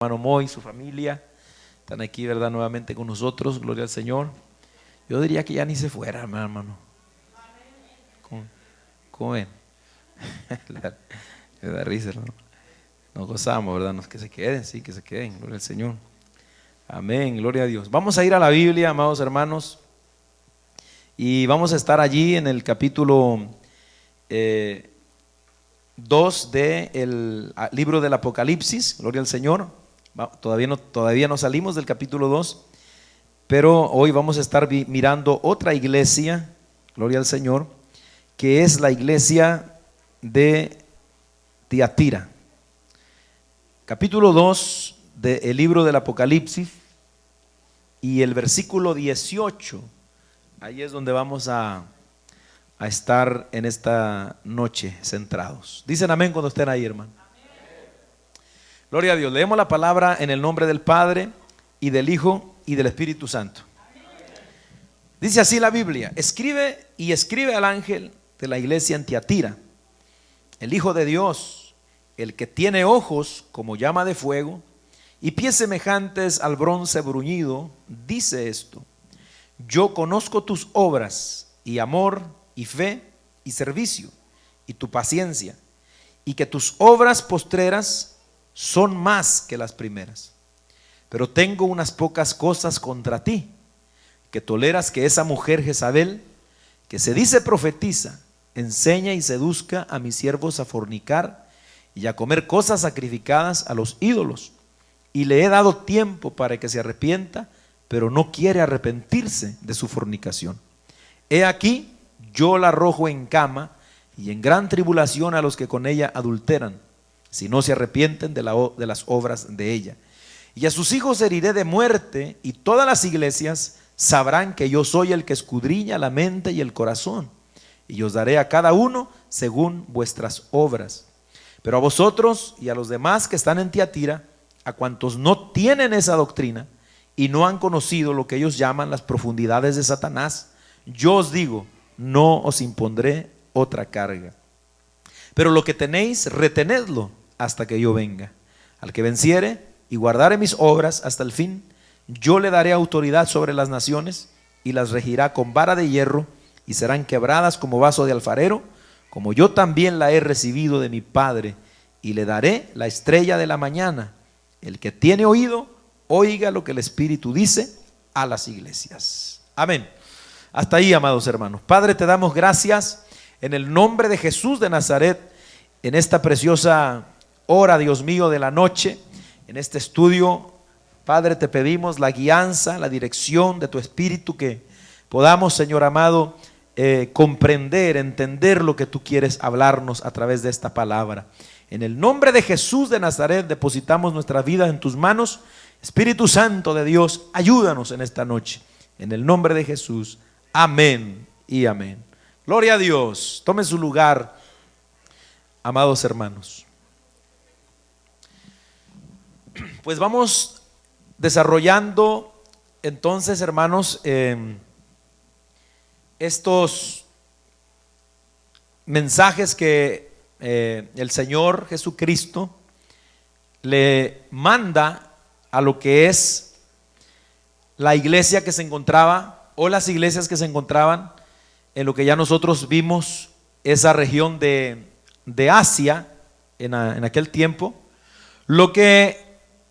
Hermano Moy, su familia, están aquí, ¿verdad? Nuevamente con nosotros, gloria al Señor. Yo diría que ya ni se fuera, hermano. ¿Cómo ven? Le da risa, hermano. Nos gozamos, ¿verdad? Que se queden, sí, que se queden, gloria al Señor. Amén, gloria a Dios. Vamos a ir a la Biblia, amados hermanos, y vamos a estar allí en el capítulo 2 del libro del Apocalipsis, gloria al Señor. Todavía no salimos del capítulo 2, pero hoy vamos a estar mirando otra iglesia, gloria al Señor, que es la iglesia de Tiatira. Capítulo 2 del libro del Apocalipsis y el versículo 18, ahí es donde vamos a estar en esta noche centrados. Dicen amén cuando estén ahí, hermano. Gloria a Dios. Leemos la palabra en el nombre del Padre y del Hijo y del Espíritu Santo. Dice así la Biblia: escribe al ángel de la iglesia en Tiatira, el Hijo de Dios, el que tiene ojos como llama de fuego y pies semejantes al bronce bruñido, dice esto: yo conozco tus obras y amor y fe y servicio y tu paciencia, y que tus obras postreras son más que las primeras. Pero tengo unas pocas cosas contra ti, que toleras que esa mujer Jezabel, que se dice profetiza, enseña y seduzca a mis siervos a fornicar y a comer cosas sacrificadas a los ídolos. Y le he dado tiempo para que se arrepienta, pero no quiere arrepentirse de su fornicación. He aquí, yo la arrojo en cama y en gran tribulación a los que con ella adulteran, si no se arrepienten de las obras de ella. Y a sus hijos heriré de muerte, y todas las iglesias sabrán que yo soy el que escudriña la mente y el corazón, y os daré a cada uno según vuestras obras. Pero a vosotros y a los demás que están en Tiatira, a cuantos no tienen esa doctrina y no han conocido lo que ellos llaman las profundidades de Satanás, yo os digo, no os impondré otra carga. Pero lo que tenéis, retenedlo hasta que yo venga. Al que venciere y guardare mis obras hasta el fin, yo le daré autoridad sobre las naciones y las regirá con vara de hierro, y serán quebradas como vaso de alfarero, como yo también la he recibido de mi Padre, y le daré la estrella de la mañana. El que tiene oído, oiga lo que el Espíritu dice a las iglesias. Amén. Hasta ahí, amados hermanos. Padre, te damos gracias en el nombre de Jesús de Nazaret, en esta preciosa hora, Dios mío, de la noche, en este estudio. Padre, te pedimos la guianza, la dirección de tu Espíritu, que podamos, Señor amado, comprender, entender lo que tú quieres hablarnos a través de esta palabra. En el nombre de Jesús de Nazaret depositamos nuestra vida en tus manos. Espíritu Santo de Dios, ayúdanos en esta noche. En el nombre de Jesús, amén y amén. Gloria a Dios. Tome su lugar, amados hermanos. Pues vamos desarrollando entonces, hermanos, estos mensajes que el Señor Jesucristo le manda a lo que es la iglesia que se encontraba, o las iglesias que se encontraban en lo que ya nosotros vimos, esa región de Asia en aquel tiempo, lo que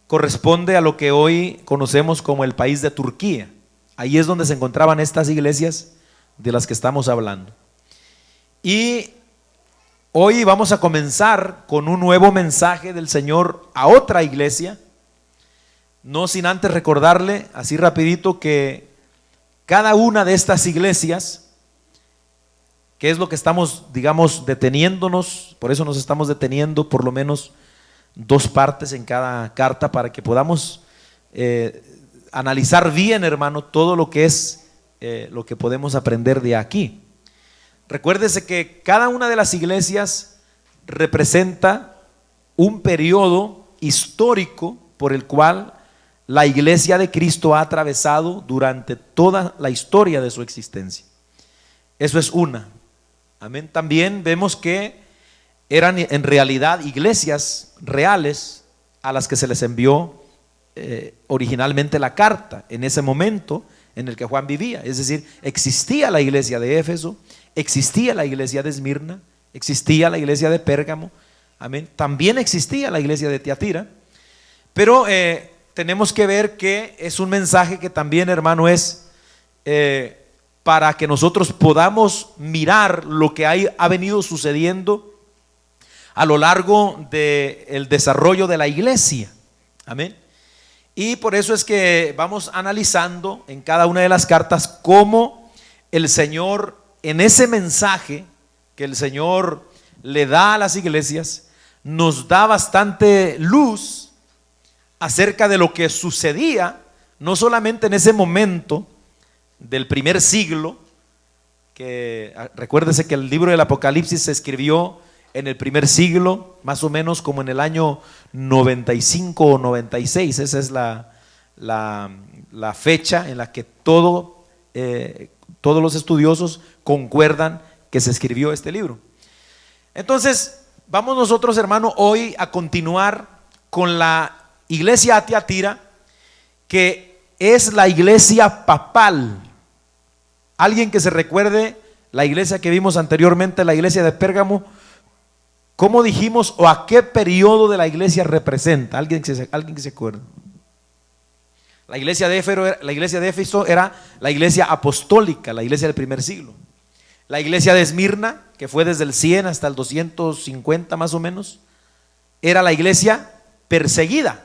corresponde a lo que hoy conocemos como el país de Turquía. Ahí es donde se encontraban estas iglesias de las que estamos hablando. Y hoy vamos a comenzar con un nuevo mensaje del Señor a otra iglesia, no sin antes recordarle así rapidito que cada una de estas iglesias, que es lo que estamos, digamos, deteniéndonos, por eso nos estamos deteniendo por lo menos 2 partes en cada carta, para que podamos analizar bien, hermano, todo lo que es lo que podemos aprender de aquí. Recuérdese que cada una de las iglesias representa un periodo histórico por el cual la iglesia de Cristo ha atravesado durante toda la historia de su existencia. Eso es una. Amén. También vemos que eran en realidad iglesias reales a las que se les envió originalmente la carta en ese momento en el que Juan vivía. Es decir, existía la iglesia de Éfeso, existía la iglesia de Esmirna, existía la iglesia de Pérgamo, amén. También existía la iglesia de Tiatira, pero tenemos que ver que es un mensaje que también, hermano, es para que nosotros podamos mirar lo que ha venido sucediendo a lo largo del desarrollo de la iglesia, amén. Y por eso es que vamos analizando en cada una de las cartas cómo el Señor, en ese mensaje que el Señor le da a las iglesias, nos da bastante luz acerca de lo que sucedía, no solamente en ese momento del primer siglo, que recuérdese que el libro del Apocalipsis se escribió en el primer siglo, más o menos como en el año 95 o 96. Esa es la fecha en la que todos los estudiosos concuerdan que se escribió este libro. Entonces, vamos nosotros, hermano, hoy a continuar con la iglesia a Tiatira, que es la iglesia papal. Alguien que se recuerde la iglesia que vimos anteriormente, la iglesia de Pérgamo, ¿cómo dijimos o a qué periodo de la iglesia representa? ¿Alguien que se acuerde? La iglesia de Éfeso era la iglesia apostólica, la iglesia del primer siglo. La iglesia de Esmirna, que fue desde el 100 hasta el 250 más o menos, era la iglesia perseguida,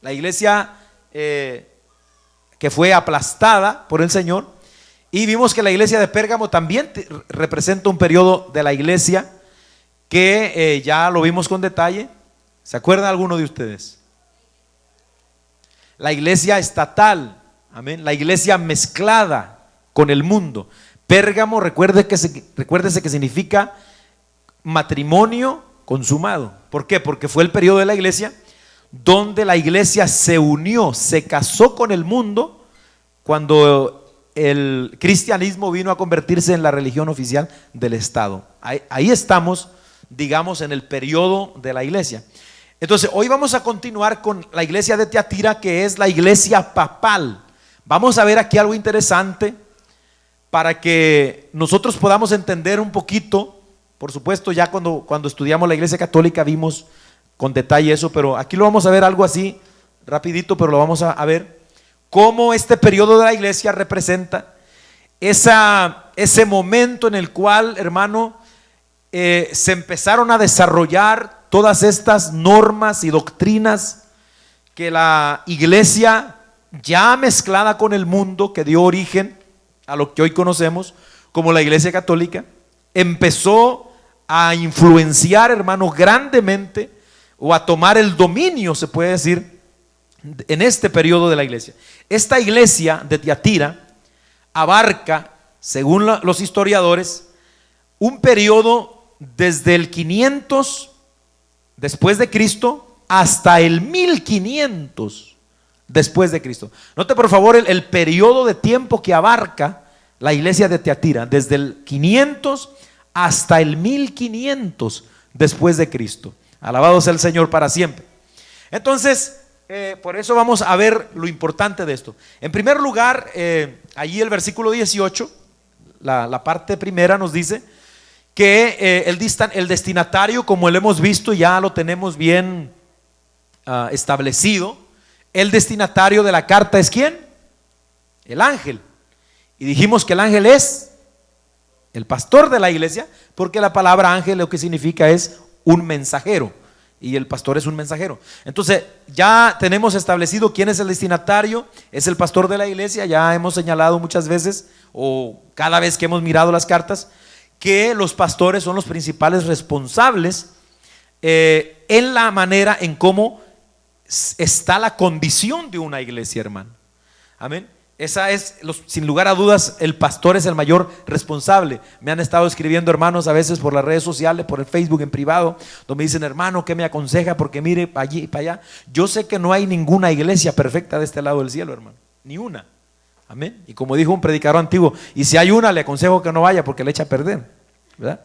la iglesia que fue aplastada por el Señor. Y vimos que la iglesia de Pérgamo también representa un periodo de la iglesia que ya lo vimos con detalle. ¿Se acuerda alguno de ustedes? La iglesia estatal, amén, la iglesia mezclada con el mundo. Pérgamo, recuérdese que significa matrimonio consumado. ¿Por qué? Porque fue el periodo de la iglesia donde la iglesia se unió, se casó con el mundo cuando el cristianismo vino a convertirse en la religión oficial del Estado. Ahí estamos, digamos, en el periodo de la iglesia. Entonces, hoy vamos a continuar con la iglesia de Tiatira, que es la iglesia papal. Vamos a ver aquí algo interesante para que nosotros podamos entender un poquito. Por supuesto, ya cuando estudiamos la iglesia católica vimos con detalle eso, pero aquí lo vamos a ver algo así, rapidito, pero lo vamos a ver. Cómo este periodo de la iglesia representa ese momento en el cual, hermano, se empezaron a desarrollar todas estas normas y doctrinas que la iglesia ya mezclada con el mundo, que dio origen a lo que hoy conocemos como la iglesia católica, empezó a influenciar, hermano, grandemente, o a tomar el dominio, se puede decir, en este periodo de la iglesia. Esta iglesia de Tiatira abarca, según los historiadores, un periodo desde el 500 después de Cristo hasta el 1500 después de Cristo. Note por favor el periodo de tiempo que abarca la iglesia de Tiatira, desde el 500 hasta el 1500 después de Cristo. Alabado sea el Señor para siempre. Entonces, por eso vamos a ver lo importante de esto. En primer lugar, allí el versículo 18, la parte primera nos dice que el destinatario, como lo hemos visto, ya lo tenemos bien establecido. El destinatario de la carta es ¿quién? El ángel. Y dijimos que el ángel es el pastor de la iglesia, porque la palabra ángel lo que significa es un mensajero. Y el pastor es un mensajero. Entonces ya tenemos establecido quién es el destinatario. Es el pastor de la iglesia. Ya hemos señalado muchas veces, o cada vez que hemos mirado las cartas, que los pastores son los principales responsables en la manera en cómo está la condición de una iglesia, hermano. Amén. Esa es, sin lugar a dudas, el pastor es el mayor responsable. Me han estado escribiendo hermanos a veces por las redes sociales, por el Facebook en privado, donde me dicen: hermano, ¿qué me aconseja? Porque mire, para allí y para allá. Yo sé que no hay ninguna iglesia perfecta de este lado del cielo, hermano, ni una. Amén. Y como dijo un predicador antiguo, y si hay una, le aconsejo que no vaya porque le echa a perder, ¿verdad?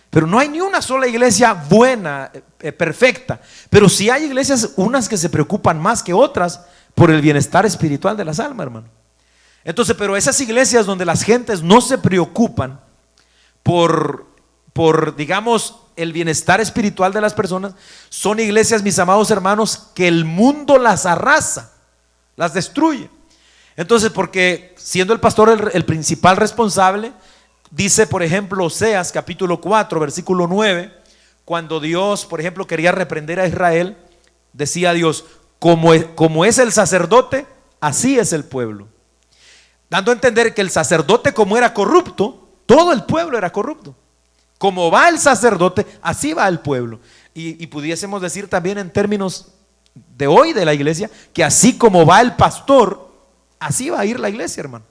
Pero no hay ni una sola iglesia buena, perfecta. Pero sí hay iglesias, unas que se preocupan más que otras por el bienestar espiritual de las almas, hermano. Entonces, pero esas iglesias donde las gentes no se preocupan por digamos, el bienestar espiritual de las personas, son iglesias, mis amados hermanos, que el mundo las arrasa, las destruye. Entonces, porque siendo el pastor el principal responsable, dice, por ejemplo, Oseas capítulo 4, versículo 9, cuando Dios, por ejemplo, quería reprender a Israel, decía Dios, como es el sacerdote, así es el pueblo. Dando a entender que el sacerdote, como era corrupto, todo el pueblo era corrupto. Como va el sacerdote, así va el pueblo. Y pudiésemos decir también en términos de hoy de la iglesia, que así como va el pastor, así va a ir la iglesia, hermano.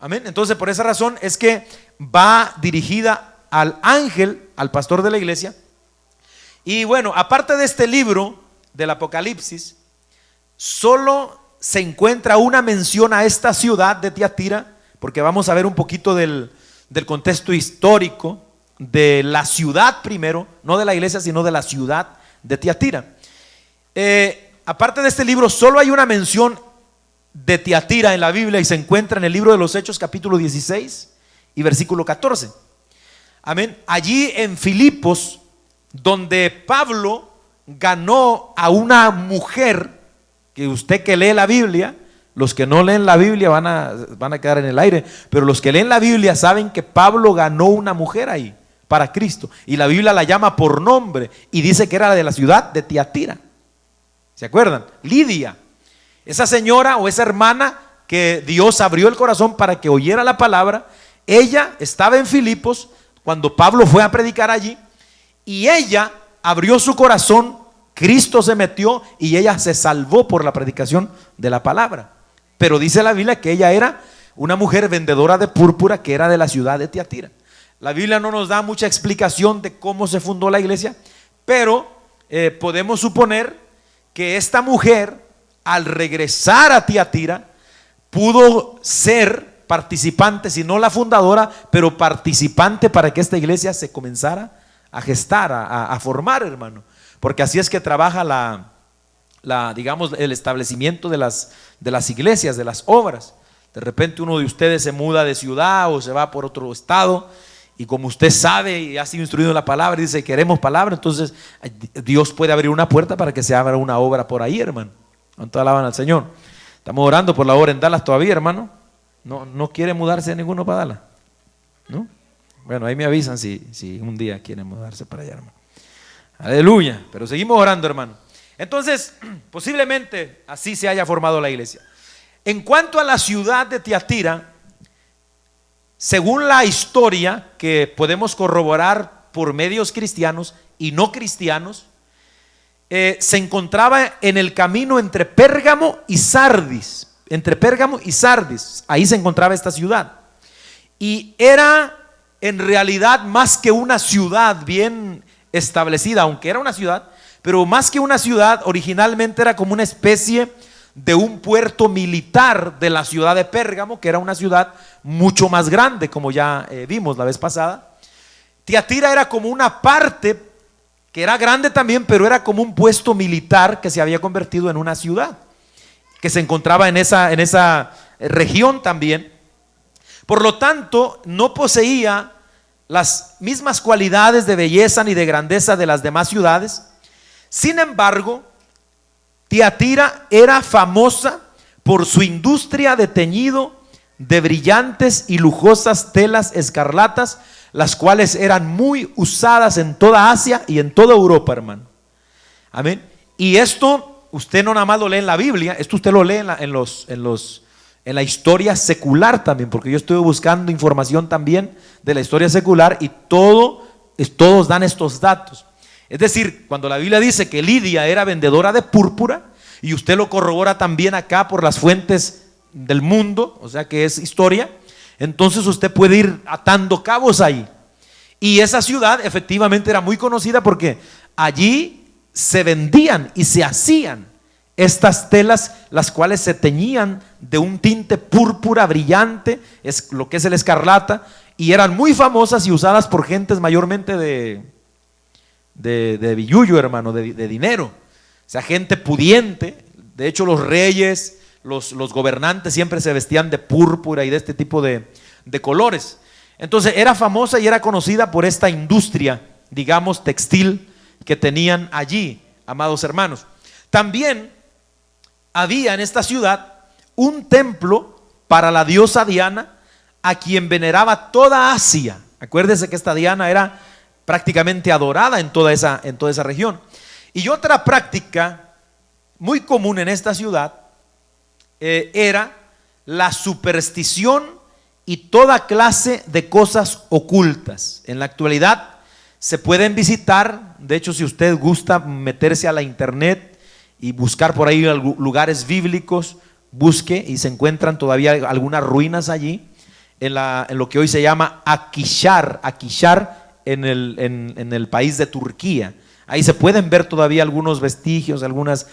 Amén. Entonces, por esa razón es que va dirigida al ángel, al pastor de la iglesia. Y bueno, aparte de este libro del Apocalipsis, solo se encuentra una mención a esta ciudad de Tiatira, porque vamos a ver un poquito del contexto histórico de la ciudad primero, no de la iglesia, sino de la ciudad de Tiatira. Aparte de este libro, solo hay una mención de Tiatira en la Biblia y se encuentra en el libro de los Hechos capítulo 16 y versículo 14. Amén. Allí en Filipos, donde Pablo ganó a una mujer, que usted que lee la Biblia, los que no leen la Biblia van a quedar en el aire, pero los que leen la Biblia saben que Pablo ganó una mujer ahí para Cristo, y la Biblia la llama por nombre y dice que era de la ciudad de Tiatira. ¿Se acuerdan? Lidia, esa señora o esa hermana que Dios abrió el corazón para que oyera la palabra. Ella estaba en Filipos cuando Pablo fue a predicar allí, y ella abrió su corazón, Cristo se metió y ella se salvó por la predicación de la palabra. Pero dice la Biblia que ella era una mujer vendedora de púrpura que era de la ciudad de Tiatira. La Biblia no nos da mucha explicación de cómo se fundó la iglesia, pero podemos suponer que esta mujer, al regresar a Tiatira, pudo ser participante, si no la fundadora, pero participante para que esta iglesia se comenzara a gestar, a formar, hermano. Porque así es que trabaja digamos, el establecimiento de las iglesias, de las obras. De repente uno de ustedes se muda de ciudad o se va por otro estado, y como usted sabe y ha sido instruido en la palabra y dice queremos palabra, entonces Dios puede abrir una puerta para que se abra una obra por ahí, hermano. ¿Cuánto alaban al Señor? Estamos orando por la obra en Dallas todavía, hermano. No quiere mudarse ninguno para Dallas, ¿no? Bueno, ahí me avisan si un día quieren mudarse para allá, hermano. Aleluya. Pero seguimos orando, hermano. Entonces, posiblemente así se haya formado la iglesia. En cuanto a la ciudad de Tiatira, según la historia que podemos corroborar por medios cristianos y no cristianos, se encontraba en el camino entre Pérgamo y Sardis. Entre Pérgamo y Sardis, ahí se encontraba esta ciudad. Y era en realidad más que una ciudad bien establecida, aunque era una ciudad, pero más que una ciudad, originalmente era como una especie de un puerto militar de la ciudad de Pérgamo, que era una ciudad mucho más grande, como ya vimos la vez pasada. Tiatira era como una parte que era grande también, pero era como un puesto militar que se había convertido en una ciudad, que se encontraba en esa región también. Por lo tanto, no poseía las mismas cualidades de belleza ni de grandeza de las demás ciudades. Sin embargo, Tiatira era famosa por su industria de teñido de brillantes y lujosas telas escarlatas, las cuales eran muy usadas en toda Asia y en toda Europa, hermano. Amén. Y esto usted no nada más lo lee en la Biblia, esto usted lo lee en la historia secular también, porque yo estuve buscando información también de la historia secular y todos dan estos datos. Es decir, cuando la Biblia dice que Lidia era vendedora de púrpura, y usted lo corrobora también acá por las fuentes del mundo, o sea que es historia, entonces usted puede ir atando cabos ahí. Y esa ciudad efectivamente era muy conocida porque allí se vendían y se hacían estas telas, las cuales se teñían de un tinte púrpura brillante, es lo que es el escarlata, y eran muy famosas y usadas por gentes mayormente de billullo, hermano, de dinero. O sea, gente pudiente, De hecho, los reyes, los gobernantes siempre se vestían de púrpura y de este tipo de colores. Entonces era famosa y era conocida por esta industria, digamos, textil que tenían allí, amados hermanos. También había en esta ciudad un templo para la diosa Diana, a quien veneraba toda Asia. Acuérdese que esta Diana era prácticamente adorada en toda esa región. Y otra práctica muy común en esta ciudad era la superstición y toda clase de cosas ocultas. En la actualidad se pueden visitar, de hecho, si usted gusta meterse a la internet y buscar por ahí lugares bíblicos, busque y se encuentran todavía algunas ruinas allí, en lo que hoy se llama Akishar en el país de Turquía. Ahí se pueden ver todavía algunos vestigios, algunas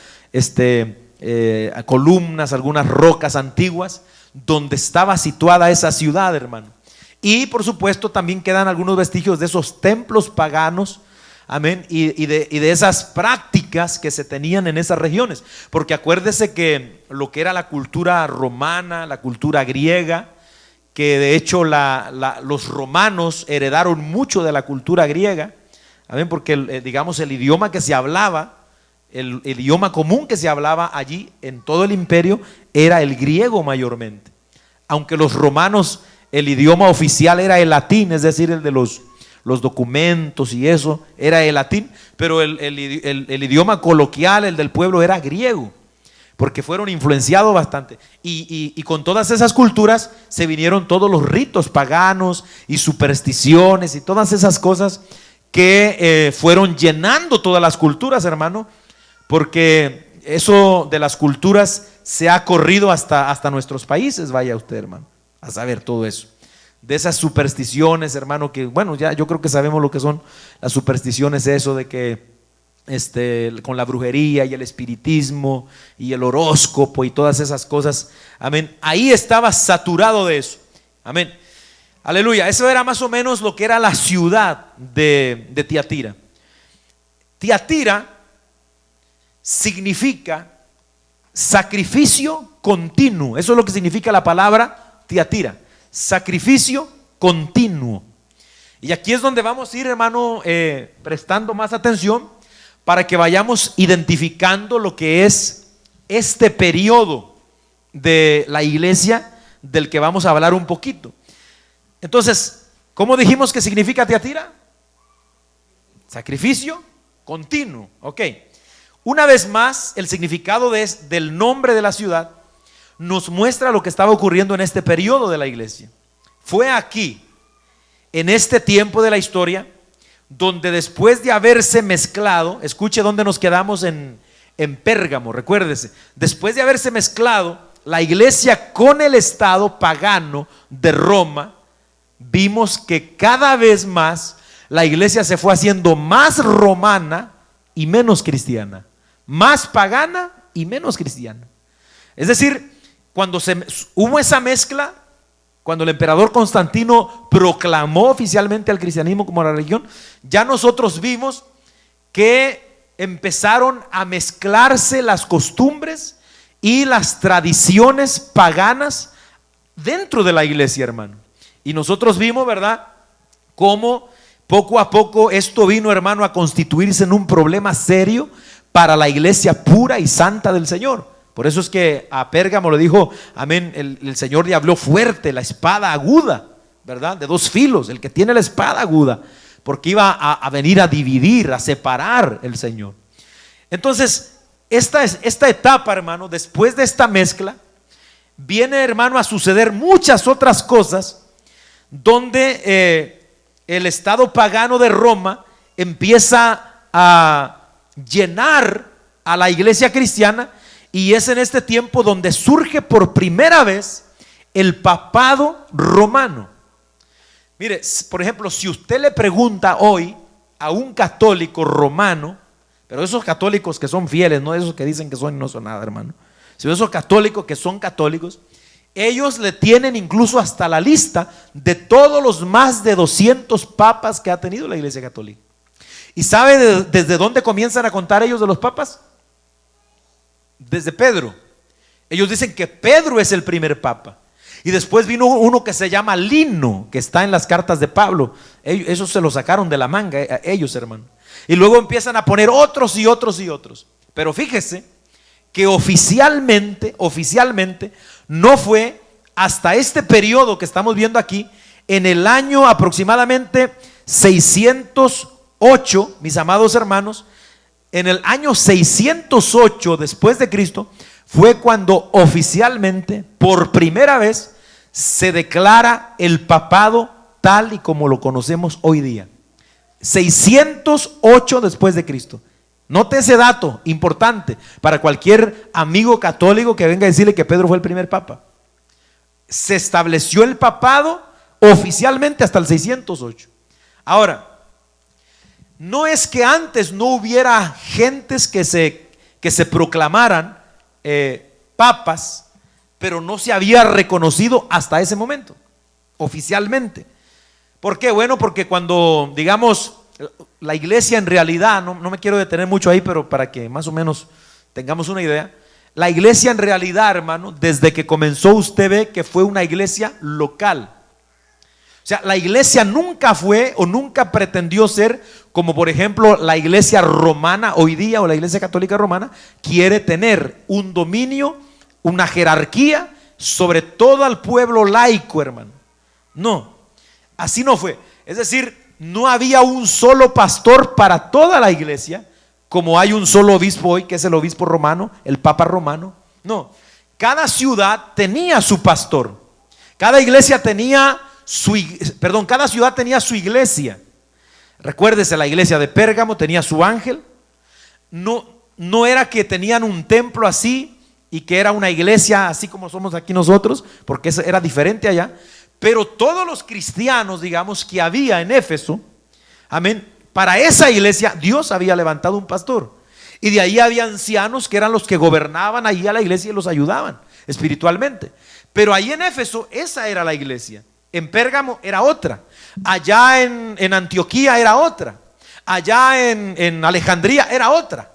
columnas, algunas rocas antiguas donde estaba situada esa ciudad, hermano. Y por supuesto también quedan algunos vestigios de esos templos paganos, amén, y de esas prácticas que se tenían en esas regiones. Porque acuérdese que lo que era la cultura romana, la cultura griega, que de hecho los romanos heredaron mucho de la cultura griega, amén, porque digamos el idioma que se hablaba, el idioma común que se hablaba allí en todo el imperio era el griego mayormente. Aunque los romanos, el idioma oficial era el latín, es decir, el de los documentos y eso era el latín, pero el idioma coloquial, el del pueblo, era griego, porque fueron influenciados bastante. Y con todas esas culturas se vinieron todos los ritos paganos y supersticiones y todas esas cosas que fueron llenando todas las culturas, hermano, porque eso de las culturas se ha corrido hasta nuestros países. Vaya usted, hermano, a saber todo eso. De esas supersticiones, hermano, que bueno, ya yo creo que sabemos lo que son las supersticiones, eso de que con la brujería y el espiritismo y el horóscopo y todas esas cosas, amén, ahí estaba saturado de eso, amén, aleluya. Eso era más o menos lo que era la ciudad de Tiatira. Tiatira significa sacrificio continuo. Eso es lo que significa la palabra Tiatira, sacrificio continuo. Y aquí es donde vamos a ir, hermano, prestando más atención para que vayamos identificando lo que es este periodo de la iglesia del que vamos a hablar un poquito. Entonces, ¿cómo dijimos que significa Tiatira? Sacrificio continuo. Ok. Una vez más, el significado del nombre de la ciudad nos muestra lo que estaba ocurriendo en este periodo de la iglesia. Fue aquí, en este tiempo de la historia, donde después de haberse mezclado, escuche dónde nos quedamos en Pérgamo, recuérdese, después de haberse mezclado la iglesia con el estado pagano de Roma, vimos que cada vez más la iglesia se fue haciendo más romana y menos cristiana, más pagana y menos cristiana. Es decir, cuando hubo esa mezcla, cuando el emperador Constantino proclamó oficialmente al cristianismo como la religión, ya nosotros vimos que empezaron a mezclarse las costumbres y las tradiciones paganas dentro de la iglesia, hermano. Y nosotros vimos, ¿verdad?, cómo poco a poco esto vino, hermano, a constituirse en un problema serio para la iglesia pura y santa del Señor. Por eso es que a Pérgamo le dijo, amén, el Señor le habló fuerte, la espada aguda, ¿verdad?, de dos filos, el que tiene la espada aguda, porque iba a venir a dividir, a separar el Señor. Entonces, esta etapa, hermano, después de esta mezcla, viene, hermano, a suceder muchas otras cosas, donde el estado pagano de Roma empieza a llenar a la iglesia cristiana. Y es en este tiempo donde surge por primera vez el papado romano. Mire, por ejemplo, si usted le pregunta hoy a un católico romano, pero esos católicos que son fieles, no esos que dicen que son y no son nada, hermano, sino esos católicos que son católicos, ellos le tienen incluso hasta la lista de todos los más de 200 papas que ha tenido la iglesia católica. ¿Y sabe desde dónde comienzan a contar ellos de los papas? desde Pedro. Ellos dicen que Pedro es el primer papa. Y después vino uno que se llama Lino, que está en las cartas de Pablo. Eso se lo sacaron de la manga, ellos, hermano. Y luego empiezan a poner otros y otros y otros. Pero fíjese que oficialmente no fue hasta este periodo que estamos viendo aquí, en el año aproximadamente 608, mis amados hermanos, en el año 608 después de Cristo, fue cuando oficialmente, por primera vez, se declara el papado tal y como lo conocemos hoy día. 608 después de Cristo. Note ese dato importante para cualquier amigo católico que venga a decirle que Pedro fue el primer papa. Se estableció el papado oficialmente hasta el 608. Ahora, no es que antes no hubiera gentes que se proclamaran papas, pero no se había reconocido hasta ese momento, oficialmente. ¿Por qué? Bueno, porque cuando, digamos, la iglesia en realidad, no me quiero detener mucho ahí, pero para que más o menos tengamos una idea, la iglesia en realidad, hermano, desde que comenzó usted ve que fue una iglesia local. O sea, la iglesia nunca fue o nunca pretendió ser como por ejemplo la iglesia romana hoy día, o la iglesia católica romana quiere tener un dominio, una jerarquía sobre todo al pueblo laico, hermano. No, así no fue. Es decir, no había un solo pastor para toda la iglesia, como hay un solo obispo hoy, que es el obispo romano, el papa romano. No, cada ciudad tenía su pastor. Cada iglesia tenía cada ciudad tenía su iglesia. Recuérdese, la iglesia de Pérgamo tenía su ángel. No era que tenían un templo así y que era una iglesia así como somos aquí nosotros, porque eso era diferente allá. Pero todos los cristianos, digamos, que había en Éfeso, amén, para esa iglesia Dios había levantado un pastor. Y de ahí había ancianos que eran los que gobernaban ahí a la iglesia y los ayudaban espiritualmente. Pero ahí en Éfeso esa era la iglesia. En Pérgamo era otra. Allá en Antioquía era otra. Allá en Alejandría era otra.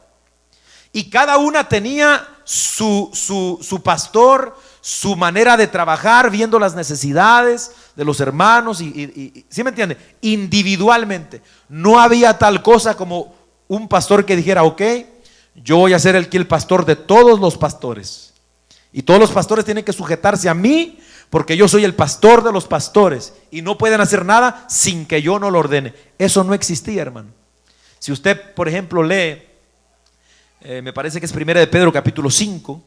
Y cada una tenía su pastor, su manera de trabajar, viendo las necesidades de los hermanos. ¿Sí me entiende? Individualmente. No había tal cosa como un pastor que dijera: ok, yo voy a ser el pastor de todos los pastores. Y todos los pastores tienen que sujetarse a mí, porque yo soy el pastor de los pastores y no pueden hacer nada sin que yo no lo ordene. Eso no existía, hermano. Si usted, por ejemplo, lee, me parece que es 1 de Pedro capítulo 5,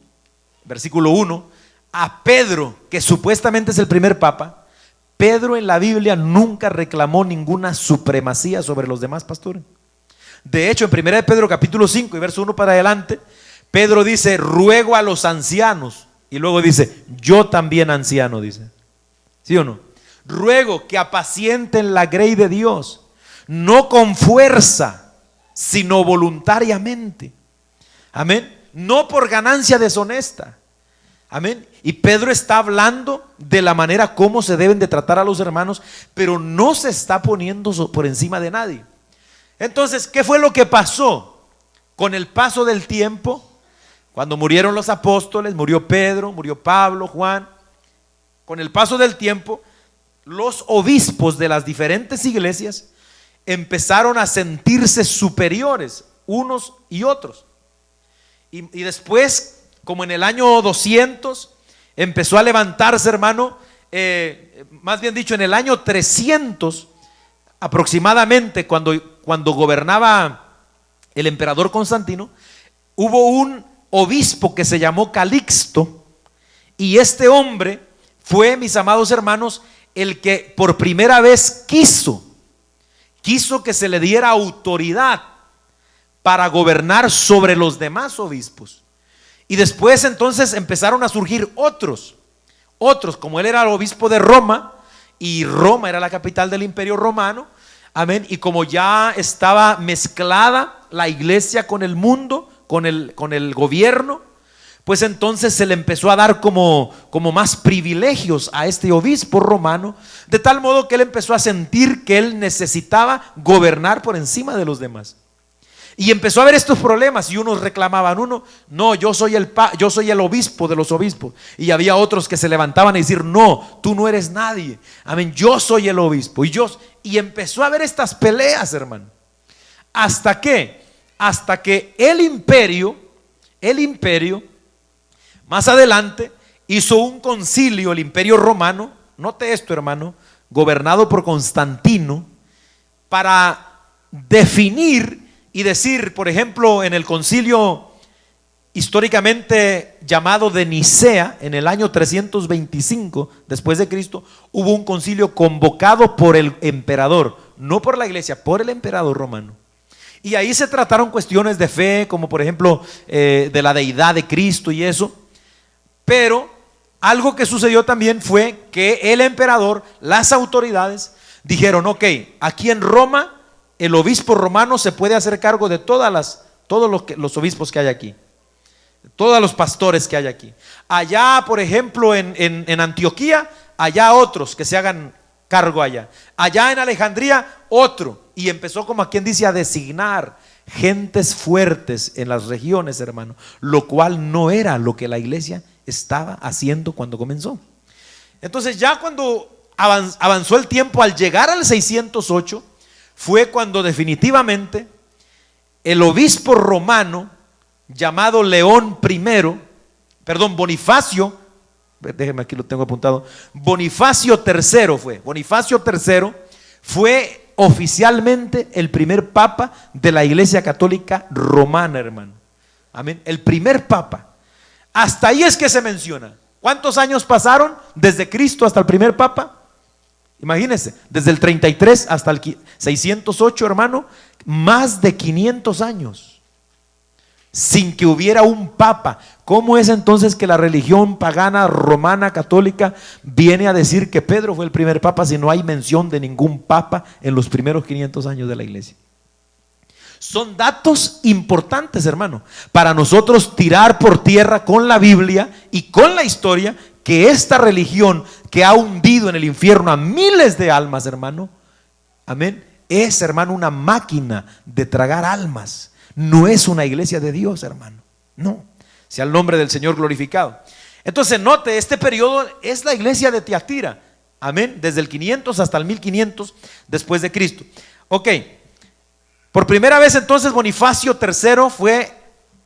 versículo 1, a Pedro, que supuestamente es el primer papa, Pedro en la Biblia nunca reclamó ninguna supremacía sobre los demás pastores. De hecho, en 1 de Pedro capítulo 5 y verso 1 para adelante, Pedro dice: ruego a los ancianos. Y luego dice: yo también anciano, dice. ¿Sí o no? Ruego que apacienten la grey de Dios, no con fuerza, sino voluntariamente. Amén. No por ganancia deshonesta. Amén. Y Pedro está hablando de la manera como se deben de tratar a los hermanos, pero no se está poniendo por encima de nadie. Entonces, ¿qué fue lo que pasó? Con el paso del tiempo, cuando murieron los apóstoles, murió Pedro, murió Pablo, Juan. Con el paso del tiempo, los obispos de las diferentes iglesias empezaron a sentirse superiores unos y otros. Y después, como en el año 200, empezó a levantarse, hermano, más bien dicho, en el año 300 aproximadamente, cuando gobernaba el emperador Constantino, hubo un obispo que se llamó Calixto, y este hombre fue, mis amados hermanos, el que por primera vez quiso que se le diera autoridad para gobernar sobre los demás obispos. Y después entonces empezaron a surgir otros, como él era el obispo de Roma, y Roma era la capital del imperio romano, amén, y como ya estaba mezclada la iglesia con el mundo, con el gobierno, pues entonces se le empezó a dar como más privilegios a este obispo romano, de tal modo que él empezó a sentir que él necesitaba gobernar por encima de los demás. Y empezó a haber estos problemas y unos reclamaban, no, yo soy el obispo de los obispos. Y había otros que se levantaban a decir, no, tú no eres nadie. Amén, yo soy el obispo. Y empezó a haber estas peleas, hermano. ¿Hasta qué? Hasta que el imperio, más adelante, hizo un concilio, el imperio romano, note esto, hermano, gobernado por Constantino, para definir y decir, por ejemplo, en el concilio históricamente llamado de Nicea, en el año 325 después de Cristo, hubo un concilio convocado por el emperador, no por la iglesia, por el emperador romano. Y ahí se trataron cuestiones de fe, como por ejemplo de la deidad de Cristo y eso. Pero algo que sucedió también fue que el emperador, las autoridades dijeron, ok, aquí en Roma el obispo romano se puede hacer cargo de todos los obispos que hay aquí, todos los pastores que hay aquí. Allá, por ejemplo, en Antioquía, allá otros que se hagan cargo allá. Allá en Alejandría, otro. Y empezó, como a quien dice, a designar gentes fuertes en las regiones, hermano, lo cual no era lo que la iglesia estaba haciendo cuando comenzó. Entonces, ya cuando avanzó el tiempo, al llegar al 608, fue cuando definitivamente el obispo romano llamado Bonifacio, déjeme, aquí lo tengo apuntado, Bonifacio III fue oficialmente el primer papa de la Iglesia Católica Romana, hermano. Amén, el primer papa. Hasta ahí es que se menciona. ¿Cuántos años pasaron desde Cristo hasta el primer papa? Imagínense, desde el 33 hasta el 608, hermano, más de 500 años sin que hubiera un papa. ¿Cómo es entonces que la religión pagana romana católica viene a decir que Pedro fue el primer papa si no hay mención de ningún papa en los primeros 500 años de la iglesia? Son datos importantes, hermano, para nosotros tirar por tierra con la Biblia y con la historia que esta religión que ha hundido en el infierno a miles de almas, hermano, amén, es, hermano, una máquina de tragar almas. No es una iglesia de Dios, hermano, no, sea el nombre del Señor glorificado. Entonces note, este periodo es la iglesia de Tiatira, amén, desde el 500 hasta el 1500 después de Cristo. Ok, por primera vez entonces Bonifacio III fue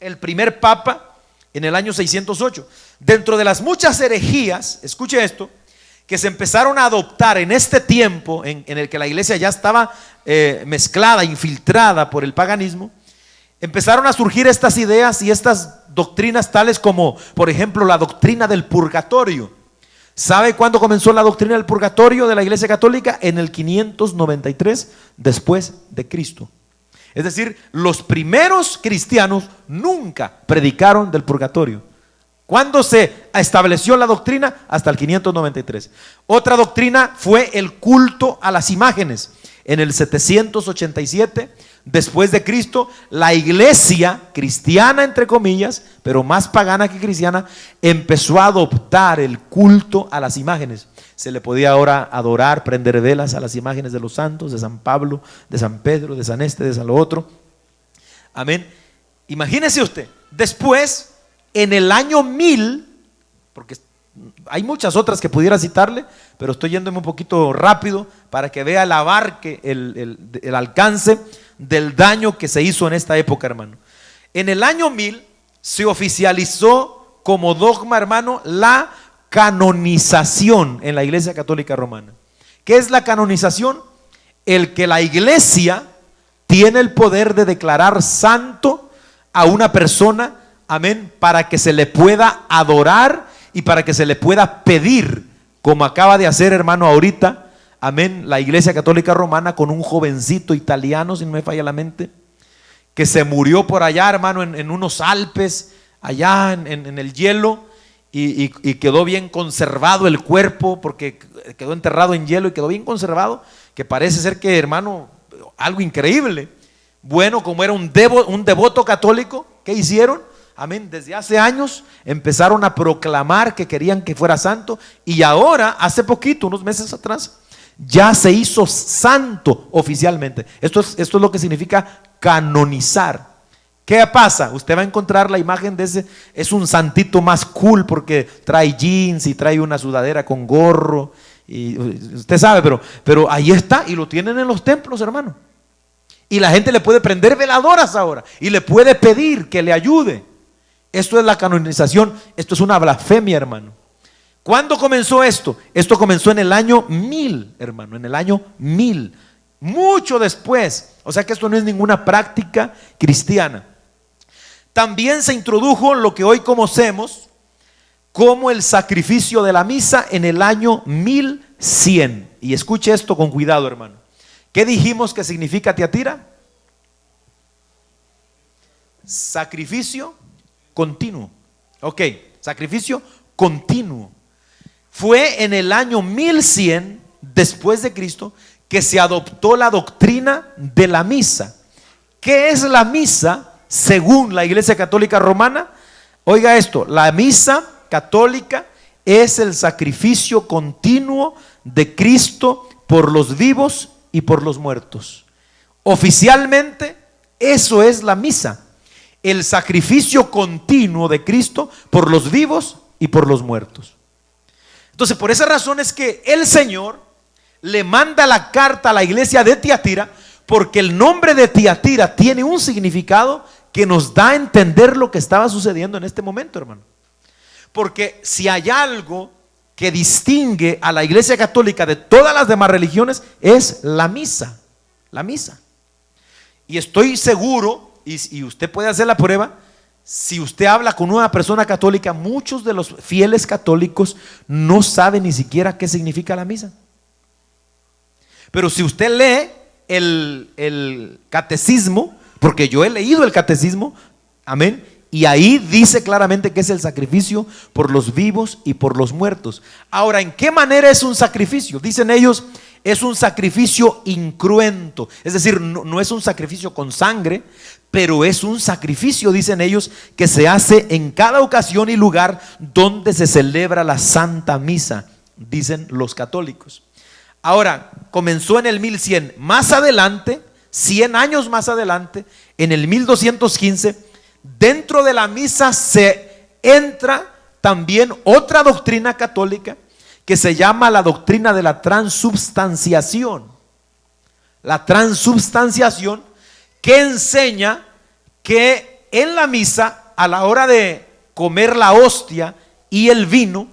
el primer papa en el año 608. Dentro de las muchas herejías, escuche esto, que se empezaron a adoptar en este tiempo en el que la iglesia ya estaba mezclada, infiltrada por el paganismo, empezaron a surgir estas ideas y estas doctrinas tales como, por ejemplo, la doctrina del purgatorio. ¿Sabe cuándo comenzó la doctrina del purgatorio de la iglesia católica? En el 593 después de Cristo. Es decir, los primeros cristianos nunca predicaron del purgatorio. ¿Cuándo se estableció la doctrina? Hasta el 593. Otra doctrina fue el culto a las imágenes. En el 787 después de Cristo, la iglesia cristiana, entre comillas, pero más pagana que cristiana, empezó a adoptar el culto a las imágenes. Se le podía ahora adorar, prender velas a las imágenes de los santos, de San Pablo, de San Pedro, de San de San lo otro. Amén. Imagínese usted, después, en el año 1000, porque hay muchas otras que pudiera citarle, pero estoy yéndome un poquito rápido para que vea el abarque, el alcance del daño que se hizo en esta época, hermano. En el año 1000 se oficializó como dogma, hermano, la canonización en la Iglesia Católica Romana. ¿Qué es la canonización? El que la iglesia tiene el poder de declarar santo a una persona, amén, para que se le pueda adorar y para que se le pueda pedir, como acaba de hacer, hermano, ahorita, amén, la Iglesia Católica Romana con un jovencito italiano, si no me falla la mente, que se murió por allá, hermano, en unos Alpes, allá en el hielo, y quedó bien conservado el cuerpo, porque quedó enterrado en hielo y quedó bien conservado, que parece ser que, hermano, algo increíble. Bueno, como era un devoto católico, ¿qué hicieron? Amén, desde hace años empezaron a proclamar que querían que fuera santo, y ahora, hace poquito, unos meses atrás, ya se hizo santo oficialmente. Esto es lo que significa canonizar. ¿Qué pasa? Usted va a encontrar la imagen de ese, es un santito más cool porque trae jeans y trae una sudadera con gorro. Y usted sabe, pero ahí está y lo tienen en los templos, hermano. Y la gente le puede prender veladoras ahora y le puede pedir que le ayude. Esto es la canonización, esto es una blasfemia, hermano. ¿Cuándo comenzó esto? Esto comenzó en el año 1000, hermano, en el año 1000. Mucho después. O sea que esto no es ninguna práctica cristiana. También se introdujo lo que hoy conocemos como el sacrificio de la misa en el año 1100. Y escuche esto con cuidado, hermano. ¿Qué dijimos que significa Tiatira? Sacrificio continuo. Ok, sacrificio continuo. Fue en el año 1100 después de Cristo que se adoptó la doctrina de la misa. ¿Qué es la misa según la Iglesia Católica Romana? Oiga esto, la misa católica es el sacrificio continuo de Cristo por los vivos y por los muertos. Oficialmente, eso es la misa, el sacrificio continuo de Cristo por los vivos y por los muertos. Entonces, por esa razón es que el Señor le manda la carta a la iglesia de Tiatira, porque el nombre de Tiatira tiene un significado que nos da a entender lo que estaba sucediendo en este momento, hermano. Porque si hay algo que distingue a la iglesia católica de todas las demás religiones, es la misa. La misa. Y estoy seguro, y usted puede hacer la prueba, si usted habla con una persona católica, muchos de los fieles católicos no saben ni siquiera qué significa la misa. Pero si usted lee el catecismo, porque yo he leído el catecismo, amén, y ahí dice claramente que es el sacrificio por los vivos y por los muertos. Ahora, ¿en qué manera es un sacrificio? Dicen ellos, es un sacrificio incruento, es decir, no es un sacrificio con sangre, pero es un sacrificio, dicen ellos, que se hace en cada ocasión y lugar donde se celebra la Santa Misa, dicen los católicos. Ahora, comenzó en el 1100, más adelante, 100 años más adelante, en el 1215, dentro de la misa se entra también otra doctrina católica que se llama la doctrina de la transubstanciación. La transubstanciación que enseña que en la misa, a la hora de comer la hostia y el vino,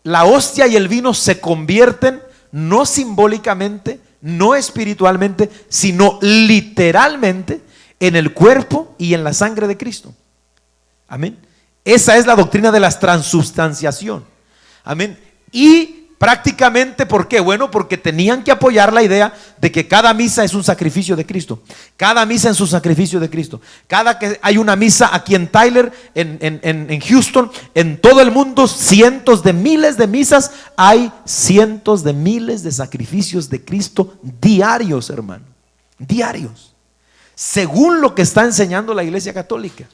la hostia y el vino se convierten no simbólicamente, no espiritualmente, sino literalmente en el cuerpo y en la sangre de Cristo. Amén. Esa es la doctrina de la transubstanciación. Amén. Y prácticamente, ¿por qué? Bueno, porque tenían que apoyar la idea de que cada misa es un sacrificio de Cristo. Cada misa es un sacrificio de Cristo. Cada que hay una misa aquí en Tyler, en Houston, en todo el mundo, cientos de miles de misas, hay cientos de miles de sacrificios de Cristo diarios, hermano. Diarios. Según lo que está enseñando la Iglesia Católica.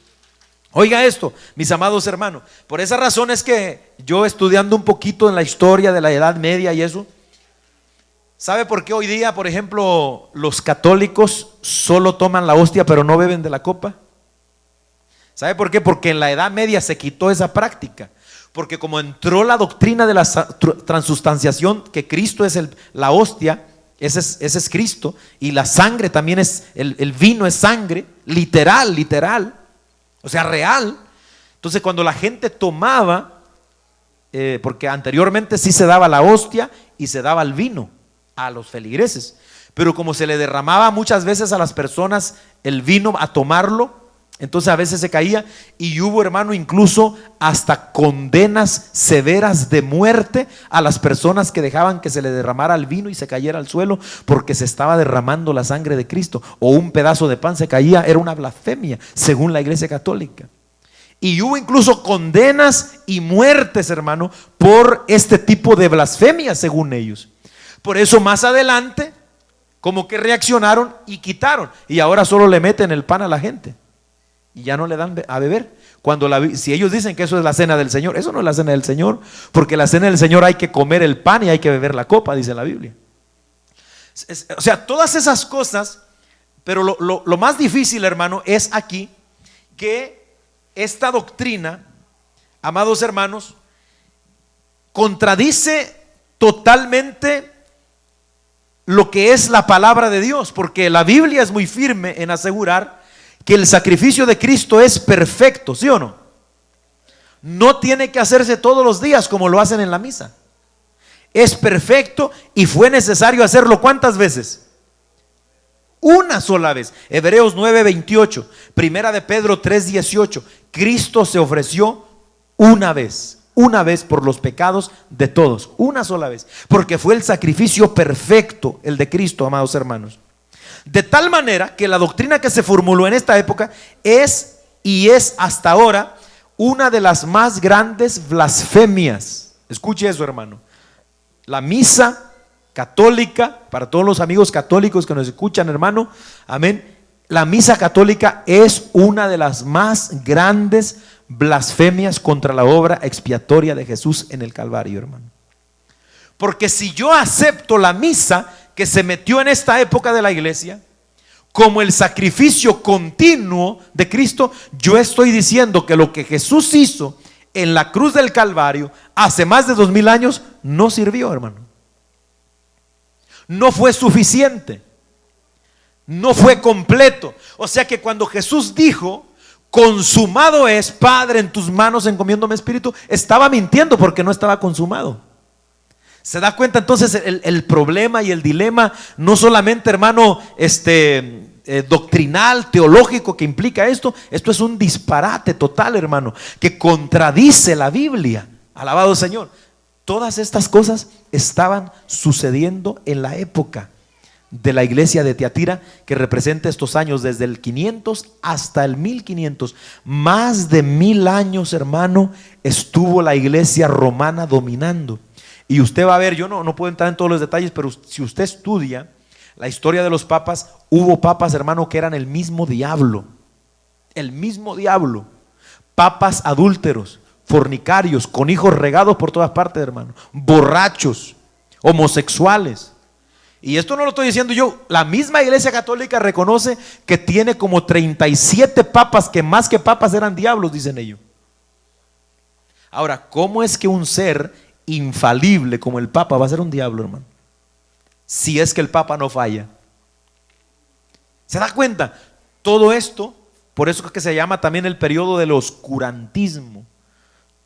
Oiga esto, mis amados hermanos, por esa razón es que yo, estudiando un poquito en la historia de la Edad Media y eso, ¿sabe por qué hoy día, por ejemplo, los católicos solo toman la hostia pero no beben de la copa? ¿Sabe por qué? Porque en la Edad Media se quitó esa práctica. Porque como entró la doctrina de la transustanciación, que Cristo es la hostia, ese es Cristo, y la sangre también es, el vino es sangre, literal. O sea, real. Entonces cuando la gente tomaba, porque anteriormente sí se daba la hostia y se daba el vino a los feligreses, pero como se le derramaba muchas veces a las personas el vino a tomarlo, entonces a veces se caía, y hubo, hermano, incluso hasta condenas severas de muerte a las personas que dejaban que se le derramara el vino y se cayera al suelo porque se estaba derramando la sangre de Cristo, o un pedazo de pan se caía. Era una blasfemia según la Iglesia Católica. Y hubo incluso condenas y muertes, hermano, por este tipo de blasfemia según ellos. Por eso más adelante como que reaccionaron y quitaron, y ahora solo le meten el pan a la gente y ya no le dan a beber. Si ellos dicen que eso es la cena del Señor, eso no es la cena del Señor, porque la cena del Señor hay que comer el pan y hay que beber la copa, dice la Biblia. O sea, todas esas cosas Pero lo más difícil, hermano, es aquí que esta doctrina, amados hermanos, contradice totalmente lo que es la palabra de Dios, porque la Biblia es muy firme en asegurar que el sacrificio de Cristo es perfecto, ¿sí o no? No tiene que hacerse todos los días como lo hacen en la misa. Es perfecto y fue necesario hacerlo ¿cuántas veces? Una sola vez. Hebreos 9:28, Primera de Pedro 3:18. Cristo se ofreció una vez por los pecados de todos, una sola vez, porque fue el sacrificio perfecto, el de Cristo, amados hermanos. De tal manera que la doctrina que se formuló en esta época es y es hasta ahora una de las más grandes blasfemias. Escuche eso, hermano. La misa católica, para todos los amigos católicos que nos escuchan, hermano, amén. La misa católica es una de las más grandes blasfemias contra la obra expiatoria de Jesús en el Calvario, hermano. Porque si yo acepto la misa que se metió en esta época de la iglesia como el sacrificio continuo de Cristo, yo estoy diciendo que lo que Jesús hizo en la cruz del Calvario hace más de 2000 años no sirvió, hermano. No fue suficiente, no fue completo. O sea que cuando Jesús dijo: consumado es, Padre, en tus manos encomiendo mi espíritu, estaba mintiendo, porque no estaba consumado. ¿Se da cuenta entonces el problema y el dilema? No solamente, hermano, doctrinal, teológico que implica esto. Esto es un disparate total, hermano, que contradice la Biblia. Alabado Señor. Todas estas cosas estaban sucediendo en la época de la iglesia de Tiatira, que representa estos años desde el 500 hasta el 1500. Más de 1000 años, hermano, estuvo la iglesia romana dominando. Y usted va a ver, yo no puedo entrar en todos los detalles, pero si usted estudia la historia de los papas, hubo papas, hermano, que eran el mismo diablo. El mismo diablo. Papas adúlteros, fornicarios, con hijos regados por todas partes, hermano, borrachos, homosexuales. Y esto no lo estoy diciendo yo, la misma iglesia católica reconoce que tiene como 37 papas, que más que papas eran diablos, dicen ellos. Ahora, ¿cómo es que un ser infalible como el papa va a ser un diablo, hermano? Si es que el papa no falla. ¿Se da cuenta? Todo esto, por eso es que se llama también el periodo del oscurantismo.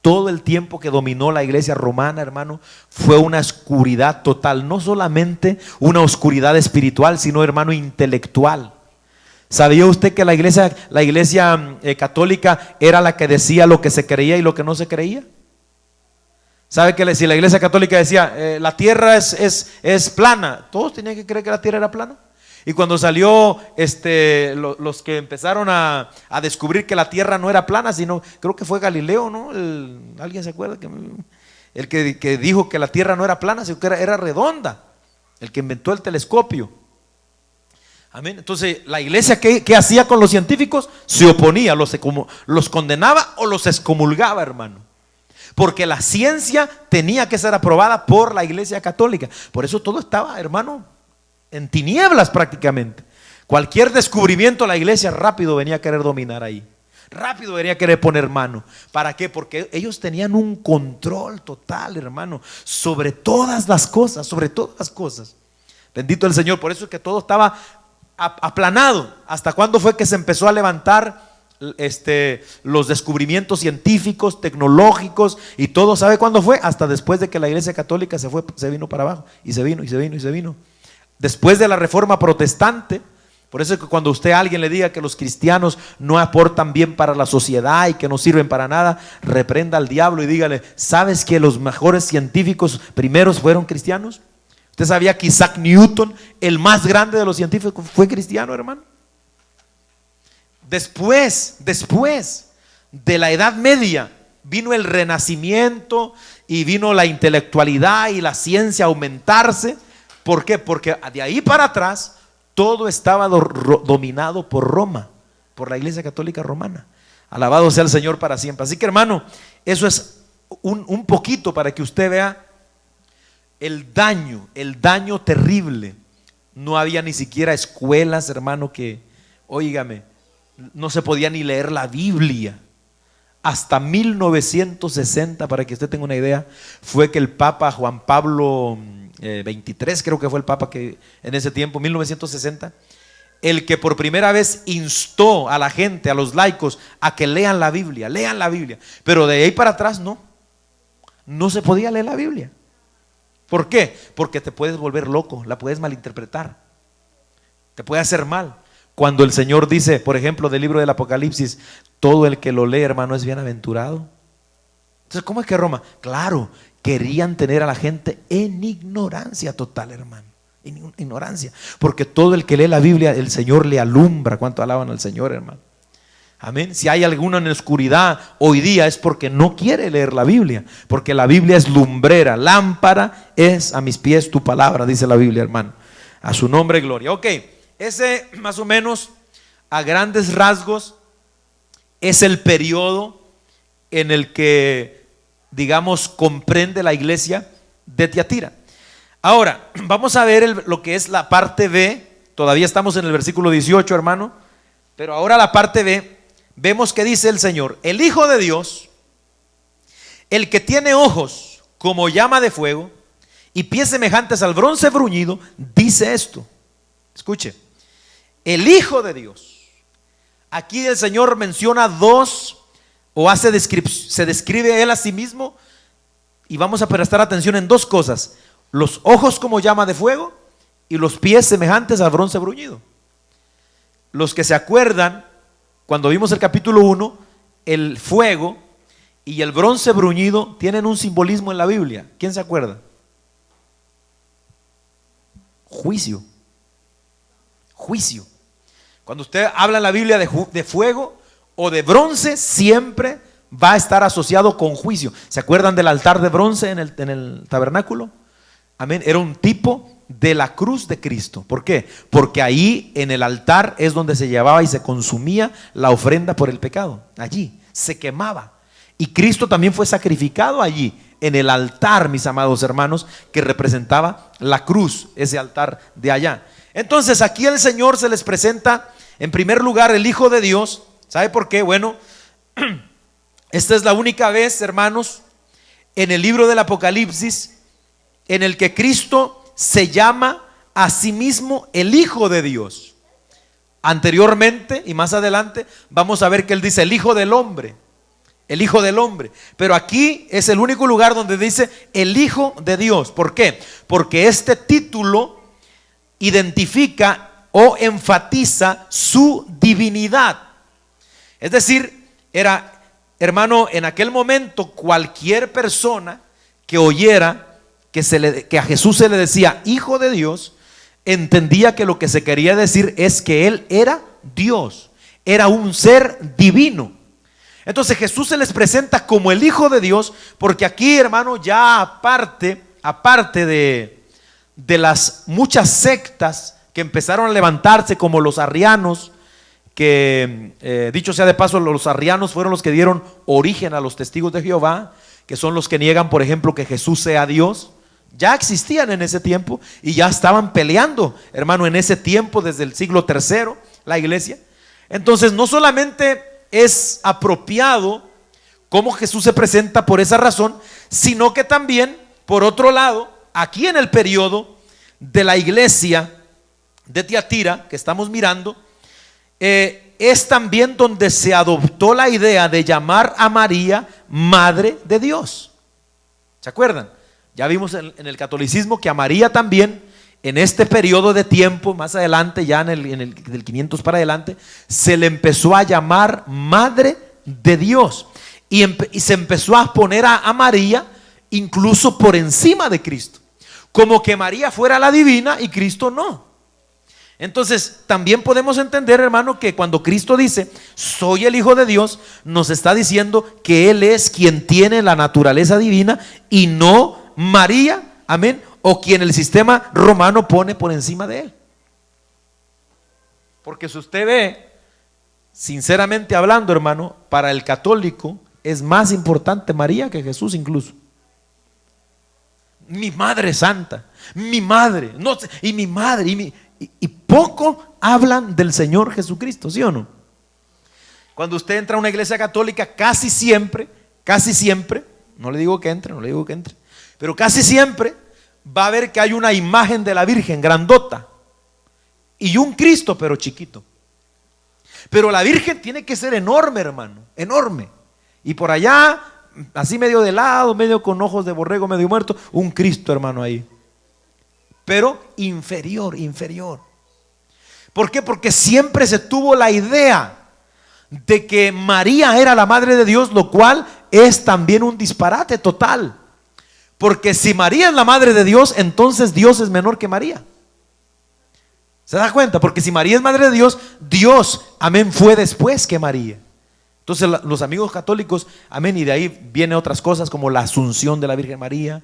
Todo el tiempo que dominó la iglesia romana, hermano, fue una oscuridad total. No solamente una oscuridad espiritual, sino, hermano, intelectual. ¿Sabía usted que la iglesia católica era la que decía lo que se creía y lo que no se creía? ¿Sabe que si la iglesia católica decía la tierra es plana, todos tenían que creer que la tierra era plana? Y cuando salió los que empezaron a descubrir que la tierra no era plana, sino, creo que fue Galileo, ¿no? ¿Alguien se acuerda? El que dijo que la tierra no era plana, sino que era redonda. El que inventó el telescopio. Amén. Entonces, la iglesia, ¿qué hacía con los científicos? Se oponía, los condenaba o los excomulgaba, hermano. Porque la ciencia tenía que ser aprobada por la iglesia católica. Por eso todo estaba, hermano, en tinieblas prácticamente. Cualquier descubrimiento, la iglesia rápido venía a querer dominar ahí. Rápido venía a querer poner mano. ¿Para qué? Porque ellos tenían un control total, hermano, sobre todas las cosas, sobre todas las cosas. Bendito el Señor. Por eso es que todo estaba aplanado. ¿Hasta cuándo fue que se empezó a levantar los descubrimientos científicos, tecnológicos y todo? ¿Sabe cuándo fue? Hasta después de que la iglesia católica se vino para abajo. Y se vino. Después de la reforma protestante. Por eso es que cuando a alguien le diga que los cristianos no aportan bien para la sociedad y que no sirven para nada, reprenda al diablo y dígale: ¿sabes que los mejores científicos primeros fueron cristianos? ¿Usted sabía que Isaac Newton, el más grande de los científicos, fue cristiano, hermano? Después de la Edad Media vino el Renacimiento y vino la intelectualidad y la ciencia a aumentarse. ¿Por qué? Porque de ahí para atrás todo estaba dominado por Roma, por la iglesia católica romana. Alabado sea el Señor para siempre. Así que, hermano, eso es un poquito para que usted vea el daño terrible No había ni siquiera escuelas, hermano, que, óigame, no se podía ni leer la Biblia. Hasta 1960, para que usted tenga una idea, fue que el Papa Juan Pablo 23, creo que fue el Papa que en ese tiempo, 1960, el que por primera vez instó a la gente, a los laicos, a que lean la Biblia, pero de ahí para atrás no se podía leer la Biblia. ¿Por qué? Porque te puedes volver loco, la puedes malinterpretar, te puede hacer mal. Cuando el Señor dice, por ejemplo, del libro del Apocalipsis, todo el que lo lee, hermano, es bienaventurado. Entonces, ¿cómo es que Roma? Claro, querían tener a la gente en ignorancia total, hermano. En ignorancia. Porque todo el que lee la Biblia, el Señor le alumbra. ¿Cuánto alaban al Señor, hermano? Amén. Si hay alguno en la oscuridad hoy día es porque no quiere leer la Biblia. Porque la Biblia es lumbrera, lámpara es a mis pies tu palabra, dice la Biblia, hermano. A su nombre, gloria. Ok. Ese más o menos a grandes rasgos es el periodo en el que, digamos, comprende la iglesia de Tiatira. Ahora, vamos a ver lo que es la parte B. Todavía estamos en el versículo 18, hermano, pero ahora la parte B, vemos que dice el Señor: el Hijo de Dios, el que tiene ojos como llama de fuego y pies semejantes al bronce bruñido, dice esto. Escuche, el Hijo de Dios. Aquí el Señor menciona dos, o se describe Él a sí mismo, y vamos a prestar atención en dos cosas: los ojos como llama de fuego y los pies semejantes al bronce bruñido. Los que se acuerdan, cuando vimos el capítulo 1, el fuego y el bronce bruñido tienen un simbolismo en la Biblia. ¿Quién se acuerda? Juicio. Cuando usted habla en la Biblia de fuego o de bronce, siempre va a estar asociado con juicio. ¿Se acuerdan del altar de bronce en el tabernáculo? Amén. Era un tipo de la cruz de Cristo. ¿Por qué? Porque ahí en el altar es donde se llevaba y se consumía la ofrenda por el pecado. Allí se quemaba. Y Cristo también fue sacrificado allí, en el altar, mis amados hermanos, que representaba la cruz, ese altar de allá. Entonces aquí el Señor se les presenta en primer lugar el Hijo de Dios. ¿Sabe por qué? Bueno, esta es la única vez, hermanos, en el libro del Apocalipsis en el que Cristo se llama a sí mismo el Hijo de Dios. Anteriormente y más adelante vamos a ver que Él dice el Hijo del Hombre. El Hijo del Hombre. Pero aquí es el único lugar donde dice el Hijo de Dios. ¿Por qué? Porque este título identifica o enfatiza su divinidad. Es decir, era, hermano, en aquel momento cualquier persona que oyera que a Jesús se le decía Hijo de Dios, entendía que lo que se quería decir es que Él era Dios, era un ser divino. Entonces Jesús se les presenta como el Hijo de Dios, porque aquí, hermano, ya aparte de las muchas sectas que empezaron a levantarse, como los arrianos, que dicho sea de paso, los arrianos fueron los que dieron origen a los testigos de Jehová, que son los que niegan, por ejemplo, que Jesús sea Dios. Ya existían en ese tiempo y ya estaban peleando, hermano, en ese tiempo, desde el siglo III, la iglesia. Entonces no solamente es apropiado cómo Jesús se presenta por esa razón, sino que también, por otro lado, aquí en el periodo de la iglesia de Tiatira que estamos mirando, es también donde se adoptó la idea de llamar a María Madre de Dios. ¿Se acuerdan? Ya vimos en el catolicismo que a María también, en este periodo de tiempo, más adelante, ya del 500 para adelante, se le empezó a llamar Madre de Dios. Y se empezó a poner a María incluso por encima de Cristo, como que María fuera la divina y Cristo no. Entonces también podemos entender, hermano, que cuando Cristo dice soy el Hijo de Dios, nos está diciendo que Él es quien tiene la naturaleza divina y no María, amén, o quien el sistema romano pone por encima de Él. Porque si usted ve, sinceramente hablando, hermano, para el católico es más importante María que Jesús incluso. Mi madre santa, mi madre, no sé, y mi madre, y poco hablan del Señor Jesucristo, ¿sí o no? Cuando usted entra a una iglesia católica, casi siempre, no le digo que entre, pero casi siempre va a ver que hay una imagen de la Virgen grandota y un Cristo pero chiquito. Pero la Virgen tiene que ser enorme, hermano, enorme. Y por allá, así medio de lado, medio con ojos de borrego, medio muerto, un Cristo, hermano, ahí. Pero inferior. ¿Por qué? Porque siempre se tuvo la idea de que María era la madre de Dios, lo cual es también un disparate total. Porque si María es la madre de Dios, entonces Dios es menor que María. ¿Se da cuenta? Porque si María es madre de Dios, Dios, amén, fue después que María. Entonces los amigos católicos, amén, y de ahí vienen otras cosas como la asunción de la Virgen María,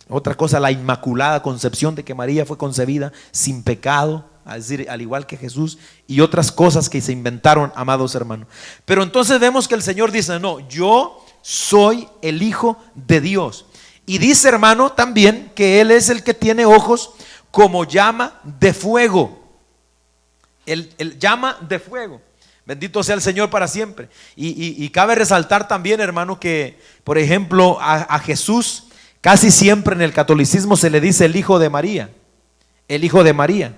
otra cosa, la inmaculada concepción de que María fue concebida sin pecado, es decir, al igual que Jesús, y otras cosas que se inventaron, amados hermanos. Pero entonces vemos que el Señor dice: no, yo soy el Hijo de Dios. Y dice, hermano, también que Él es el que tiene ojos como llama de fuego. El llama de fuego. Bendito sea el Señor para siempre. Y cabe resaltar también, hermano, que por ejemplo a Jesús casi siempre en el catolicismo se le dice el Hijo de María. El Hijo de María.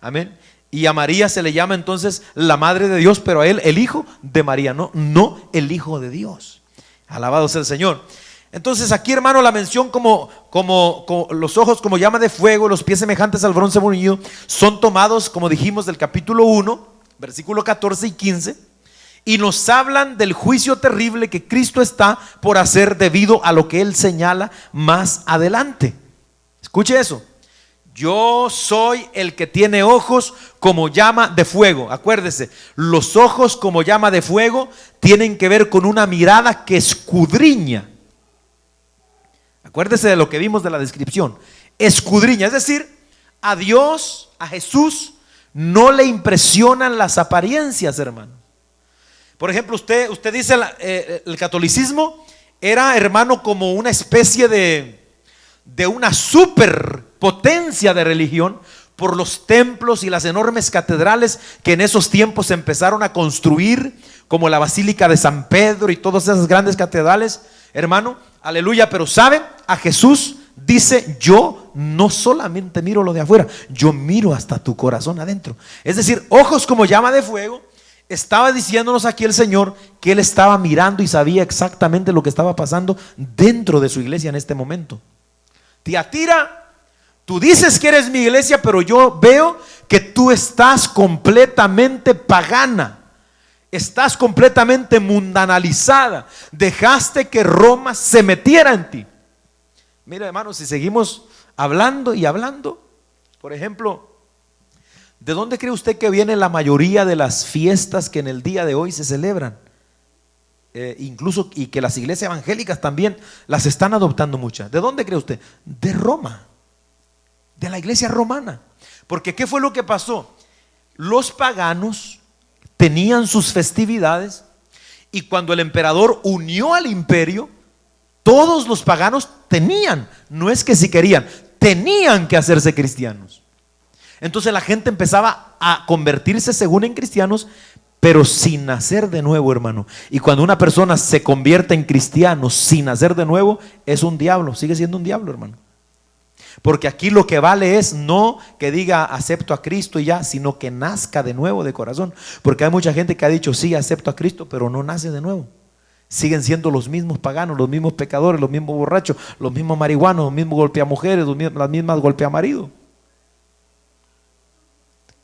Amén. Y a María se le llama entonces la Madre de Dios, pero a Él el Hijo de María, no el Hijo de Dios. Alabado sea el Señor. Entonces aquí, hermano, la mención como los ojos como llama de fuego, los pies semejantes al bronce bruñido, son tomados, como dijimos, del capítulo 1, versículo 14 y 15, y nos hablan del juicio terrible que Cristo está por hacer debido a lo que Él señala más adelante. Escuche eso: yo soy el que tiene ojos como llama de fuego. Acuérdese, los ojos como llama de fuego tienen que ver con una mirada que escudriña. Acuérdese de lo que vimos de la descripción. Escudriña, es decir, a Dios, a Jesús, no le impresionan las apariencias, hermano. Por ejemplo, usted dice el catolicismo era, hermano, como una especie de una superpotencia de religión por los templos y las enormes catedrales que en esos tiempos se empezaron a construir, como la Basílica de San Pedro y todas esas grandes catedrales, hermano, aleluya. Pero ¿saben? A Jesús dice: yo no solamente miro lo de afuera, yo miro hasta tu corazón adentro. Es decir, ojos como llama de fuego. Estaba diciéndonos aquí el Señor que Él estaba mirando y sabía exactamente lo que estaba pasando dentro de su iglesia en este momento. Tiatira, tú dices que eres mi iglesia, pero yo veo que tú estás completamente pagana. Estás completamente mundanalizada. Dejaste que Roma se metiera en ti. Mira, hermanos, si seguimos hablando y hablando, por ejemplo, ¿de dónde cree usted que viene la mayoría de las fiestas que en el día de hoy se celebran? Incluso, y que las iglesias evangélicas también las están adoptando muchas. ¿De dónde cree usted? De Roma, de la iglesia romana. Porque ¿qué fue lo que pasó? Los paganos tenían sus festividades, y cuando el emperador unió al imperio, todos los paganos tenían, no es que si querían, tenían que hacerse cristianos. Entonces la gente empezaba a convertirse según en cristianos, pero sin nacer de nuevo, hermano. Y cuando una persona se convierte en cristiano sin nacer de nuevo, es un diablo, sigue siendo un diablo, hermano. Porque aquí lo que vale es no que diga acepto a Cristo y ya, sino que nazca de nuevo de corazón. Porque hay mucha gente que ha dicho sí, acepto a Cristo, pero no nace de nuevo. Siguen siendo los mismos paganos, los mismos pecadores, los mismos borrachos, los mismos marihuanos, los mismos golpeamujeres, las mismas golpeamaridos.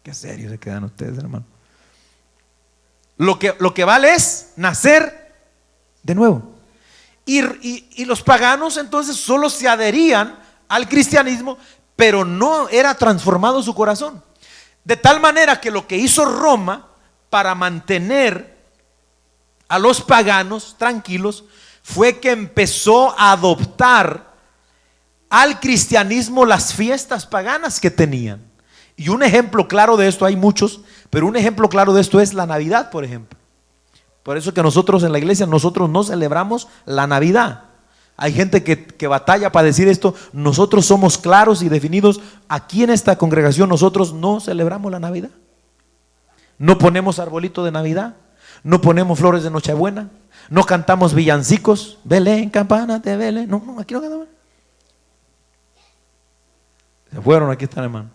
Qué serio se quedan ustedes, hermano. Lo que vale es nacer de nuevo. Y los paganos entonces solo se adherían al cristianismo, pero no era transformado su corazón. De tal manera que lo que hizo Roma para mantener a los paganos tranquilos fue que empezó a adoptar al cristianismo las fiestas paganas que tenían. Y un ejemplo claro de esto, hay muchos, pero un ejemplo claro de esto es la Navidad, por ejemplo. Por eso que nosotros en la iglesia, nosotros no celebramos la Navidad. Hay gente que batalla para decir esto. Nosotros somos claros y definidos. Aquí en esta congregación nosotros no celebramos la Navidad. No ponemos arbolito de Navidad. No ponemos flores de Nochebuena. No cantamos villancicos. Belén, campana de Belén. No, aquí no cantamos. Se fueron, aquí están, hermano.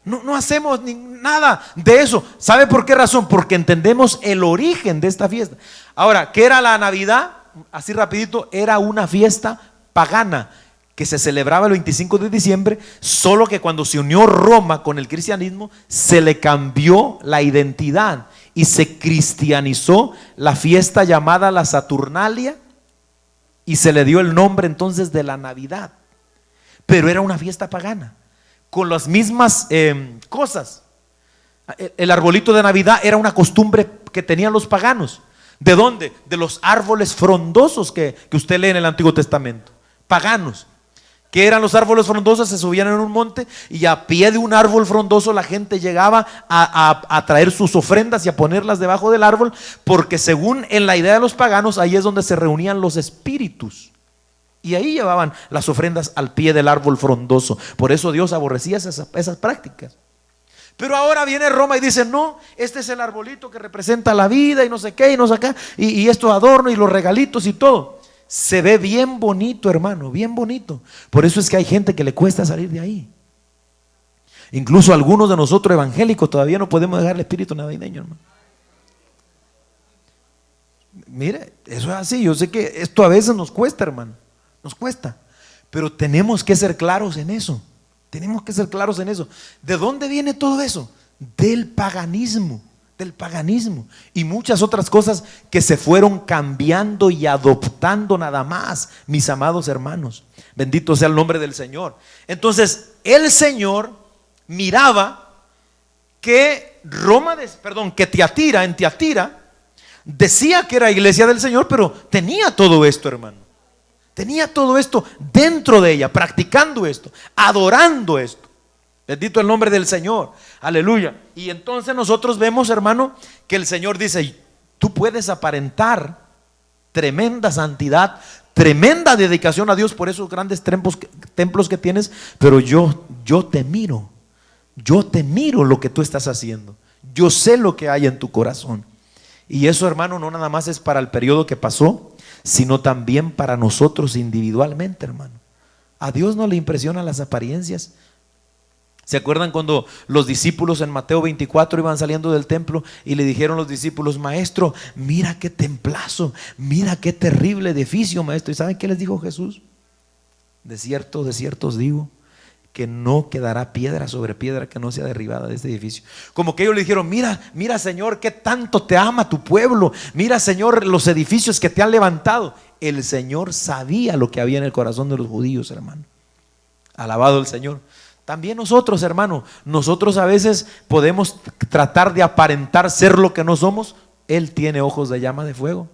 No hacemos nada de eso. ¿Sabe por qué razón? Porque entendemos el origen de esta fiesta. Ahora, ¿qué era la Navidad? Así rapidito, era una fiesta pagana que se celebraba el 25 de diciembre, solo que cuando se unió Roma con el cristianismo, se le cambió la identidad y se cristianizó la fiesta llamada la Saturnalia y se le dio el nombre entonces de la Navidad. Pero era una fiesta pagana, con las mismas cosas. El arbolito de Navidad era una costumbre que tenían los paganos. ¿De dónde? De los árboles frondosos que usted lee en el Antiguo Testamento. Paganos. ¿Qué eran los árboles frondosos? Se subían en un monte y a pie de un árbol frondoso la gente llegaba a traer sus ofrendas y a ponerlas debajo del árbol, porque según en la idea de los paganos, ahí es donde se reunían los espíritus. Y ahí llevaban las ofrendas al pie del árbol frondoso. Por eso Dios aborrecía esas prácticas. Pero ahora viene Roma y dice: no, este es el arbolito que representa la vida y no sé qué y no sé qué, y estos adornos y los regalitos y todo. Se ve bien bonito, hermano, bien bonito. Por eso es que hay gente que le cuesta salir de ahí. Incluso algunos de nosotros evangélicos todavía no podemos dejar el espíritu navideño, hermano. Mire, eso es así. Yo sé que esto a veces nos cuesta, hermano. Nos cuesta. Pero tenemos que ser claros en eso. Tenemos que ser claros en eso. ¿De dónde viene todo eso? Del paganismo. Del paganismo y muchas otras cosas que se fueron cambiando y adoptando nada más, mis amados hermanos. Bendito sea el nombre del Señor. Entonces el Señor miraba que que Tiatira, en Tiatira, decía que era iglesia del Señor, pero tenía todo esto, hermano. Tenía todo esto dentro de ella, practicando esto, adorando esto. Bendito el nombre del Señor, aleluya. Y entonces nosotros vemos, hermano, que el Señor dice: tú puedes aparentar tremenda santidad, tremenda dedicación a Dios por esos grandes templos que tienes, pero yo te miro lo que tú estás haciendo. Yo sé lo que hay en tu corazón. Y eso, hermano, no nada más es para el periodo que pasó, sino también para nosotros individualmente, hermano. A Dios no le impresionan las apariencias. ¿Se acuerdan cuando los discípulos en Mateo 24 iban saliendo del templo y le dijeron los discípulos: maestro, mira qué templazo, mira qué terrible edificio, maestro? ¿Y saben qué les dijo Jesús? De cierto os digo, que no quedará piedra sobre piedra que no sea derribada de este edificio. Como que ellos le dijeron: mira Señor, qué tanto te ama tu pueblo, mira Señor los edificios que te han levantado. El Señor sabía lo que había en el corazón de los judíos, hermano. Alabado el Señor. También nosotros, hermano, nosotros a veces podemos tratar de aparentar ser lo que no somos. Él tiene ojos de llama de fuego.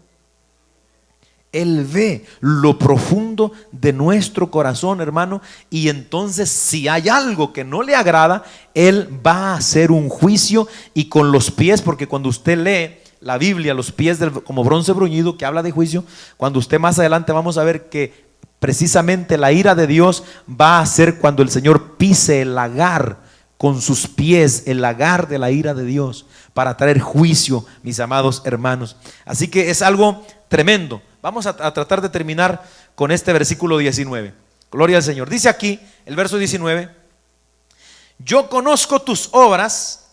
Él ve lo profundo de nuestro corazón, hermano, y entonces si hay algo que no le agrada, Él va a hacer un juicio. Y con los pies, porque cuando usted lee la Biblia, los pies como bronce bruñido, que habla de juicio, cuando usted más adelante vamos a ver que precisamente la ira de Dios va a ser cuando el Señor pise el lagar con sus pies, el lagar de la ira de Dios, para traer juicio, mis amados hermanos. Así que es algo tremendo. Vamos a tratar de terminar con este versículo 19. Gloria al Señor. Dice aquí el verso 19: yo conozco tus obras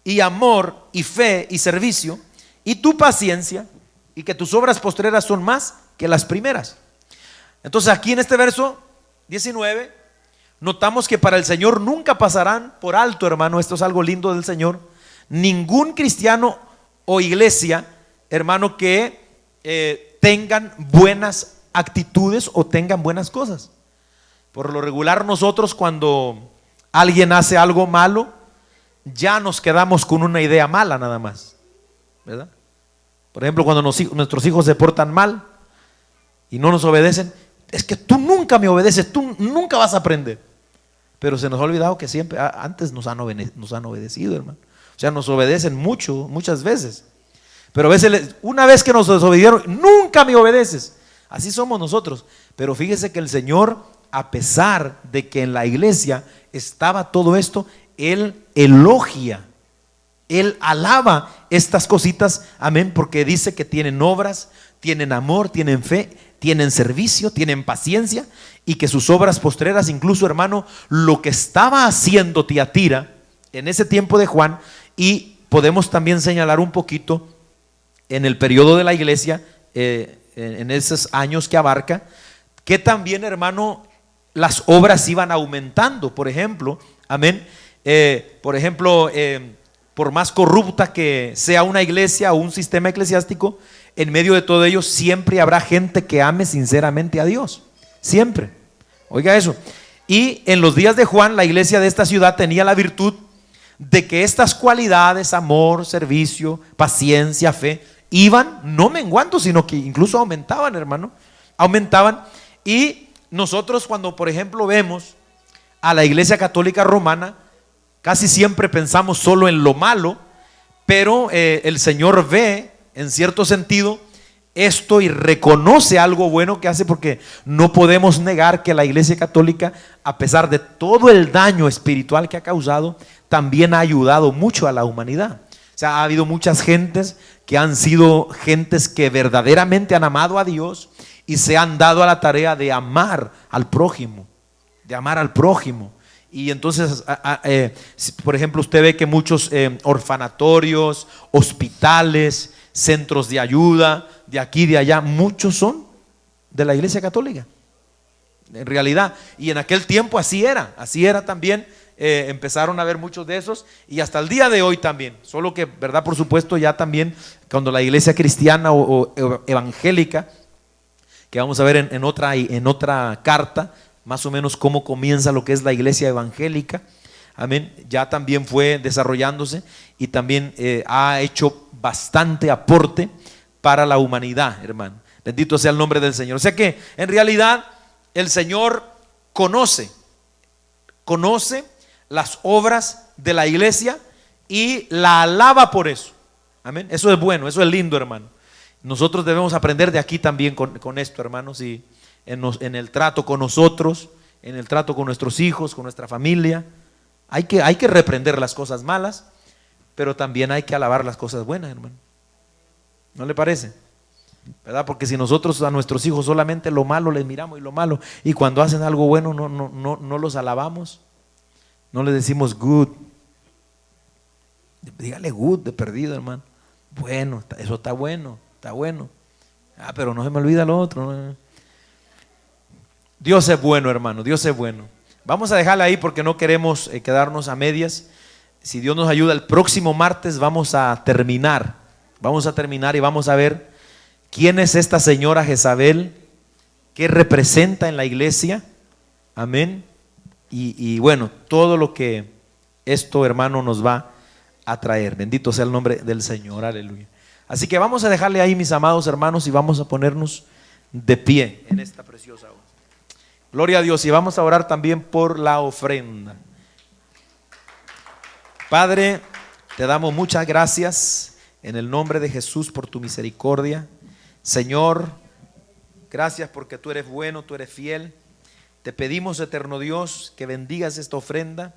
y amor y fe y servicio y tu paciencia, y que tus obras postreras son más que las primeras. Entonces aquí en este verso 19 notamos que para el Señor nunca pasarán por alto, hermano. Esto es algo lindo del Señor. Ningún cristiano o iglesia, hermano, que tengan buenas actitudes o tengan buenas cosas. Por lo regular nosotros, cuando alguien hace algo malo, ya nos quedamos con una idea mala nada más, ¿verdad? Por ejemplo, cuando nuestros hijos se portan mal y no nos obedecen: es que tú nunca me obedeces, tú nunca vas a aprender. Pero se nos ha olvidado que siempre antes nos han obedecido, hermano. O sea, nos obedecen muchas veces. Pero a veces, una vez que nos desobedecieron: nunca me obedeces. Así somos nosotros. Pero fíjese que el Señor, a pesar de que en la iglesia estaba todo esto, Él elogia, Él alaba estas cositas, amén, porque dice que tienen obras, tienen amor, tienen fe, tienen servicio, tienen paciencia, y que sus obras postreras, incluso, hermano, lo que estaba haciendo Tiatira en ese tiempo de Juan, y podemos también señalar un poquito en el periodo de la iglesia, en esos años que abarca, que también, hermano, las obras iban aumentando. Por ejemplo, amén, por más corrupta que sea una iglesia o un sistema eclesiástico, en medio de todo ello siempre habrá gente que ame sinceramente a Dios, siempre. Oiga eso. Y en los días de Juan, la iglesia de esta ciudad tenía la virtud de que estas cualidades, amor, servicio, paciencia, fe, iban no menguando, sino que incluso aumentaban, hermano, aumentaban. Y nosotros, cuando por ejemplo vemos a la iglesia católica romana, casi siempre pensamos solo en lo malo, pero el Señor ve en cierto sentido esto y reconoce algo bueno que hace, porque no podemos negar que la iglesia católica, a pesar de todo el daño espiritual que ha causado, también ha ayudado mucho a la humanidad. O sea, ha habido muchas gentes que han sido gentes que verdaderamente han amado a Dios y se han dado a la tarea de amar al prójimo, de amar al prójimo. Y entonces, por ejemplo, usted ve que muchos orfanatorios, hospitales, centros de ayuda, de aquí, de allá, muchos son de la iglesia católica, en realidad. Y en aquel tiempo así era también. Empezaron a haber muchos de esos, y hasta el día de hoy también. Solo que, verdad, por supuesto, ya también cuando la iglesia cristiana o evangélica, que vamos a ver en otra carta, más o menos cómo comienza lo que es la iglesia evangélica, amén, ya también fue desarrollándose y también ha hecho bastante aporte para la humanidad, hermano. Bendito sea el nombre del Señor. O sea que en realidad el Señor conoce las obras de la iglesia y la alaba por eso. Amén. Eso es bueno, eso es lindo, hermano. Nosotros debemos aprender de aquí también con esto, hermanos, y en el trato con nosotros, en el trato con nuestros hijos, con nuestra familia. Hay que reprender las cosas malas, pero también hay que alabar las cosas buenas, hermano. ¿No le parece? ¿Verdad? Porque si nosotros a nuestros hijos solamente lo malo les miramos y lo malo, y cuando hacen algo bueno no los alabamos, no les decimos good. Dígale good de perdido, hermano. Bueno, eso está bueno, está bueno. Pero no se me olvida lo otro, ¿no? Dios es bueno, hermano, Dios es bueno. Vamos a dejarla ahí porque no queremos quedarnos a medias. Si Dios nos ayuda, el próximo martes vamos a terminar y vamos a ver quién es esta señora Jezabel, qué representa en la iglesia, amén. Y bueno, todo lo que esto, hermano, nos va a traer. Bendito sea el nombre del Señor, aleluya. Así que vamos a dejarle ahí, mis amados hermanos, y vamos a ponernos de pie en esta preciosa hora. Gloria a Dios. Y vamos a orar también por la ofrenda. Padre, te damos muchas gracias en el nombre de Jesús por tu misericordia. Señor, gracias porque tú eres bueno, tú eres fiel. Te pedimos, eterno Dios, que bendigas esta ofrenda,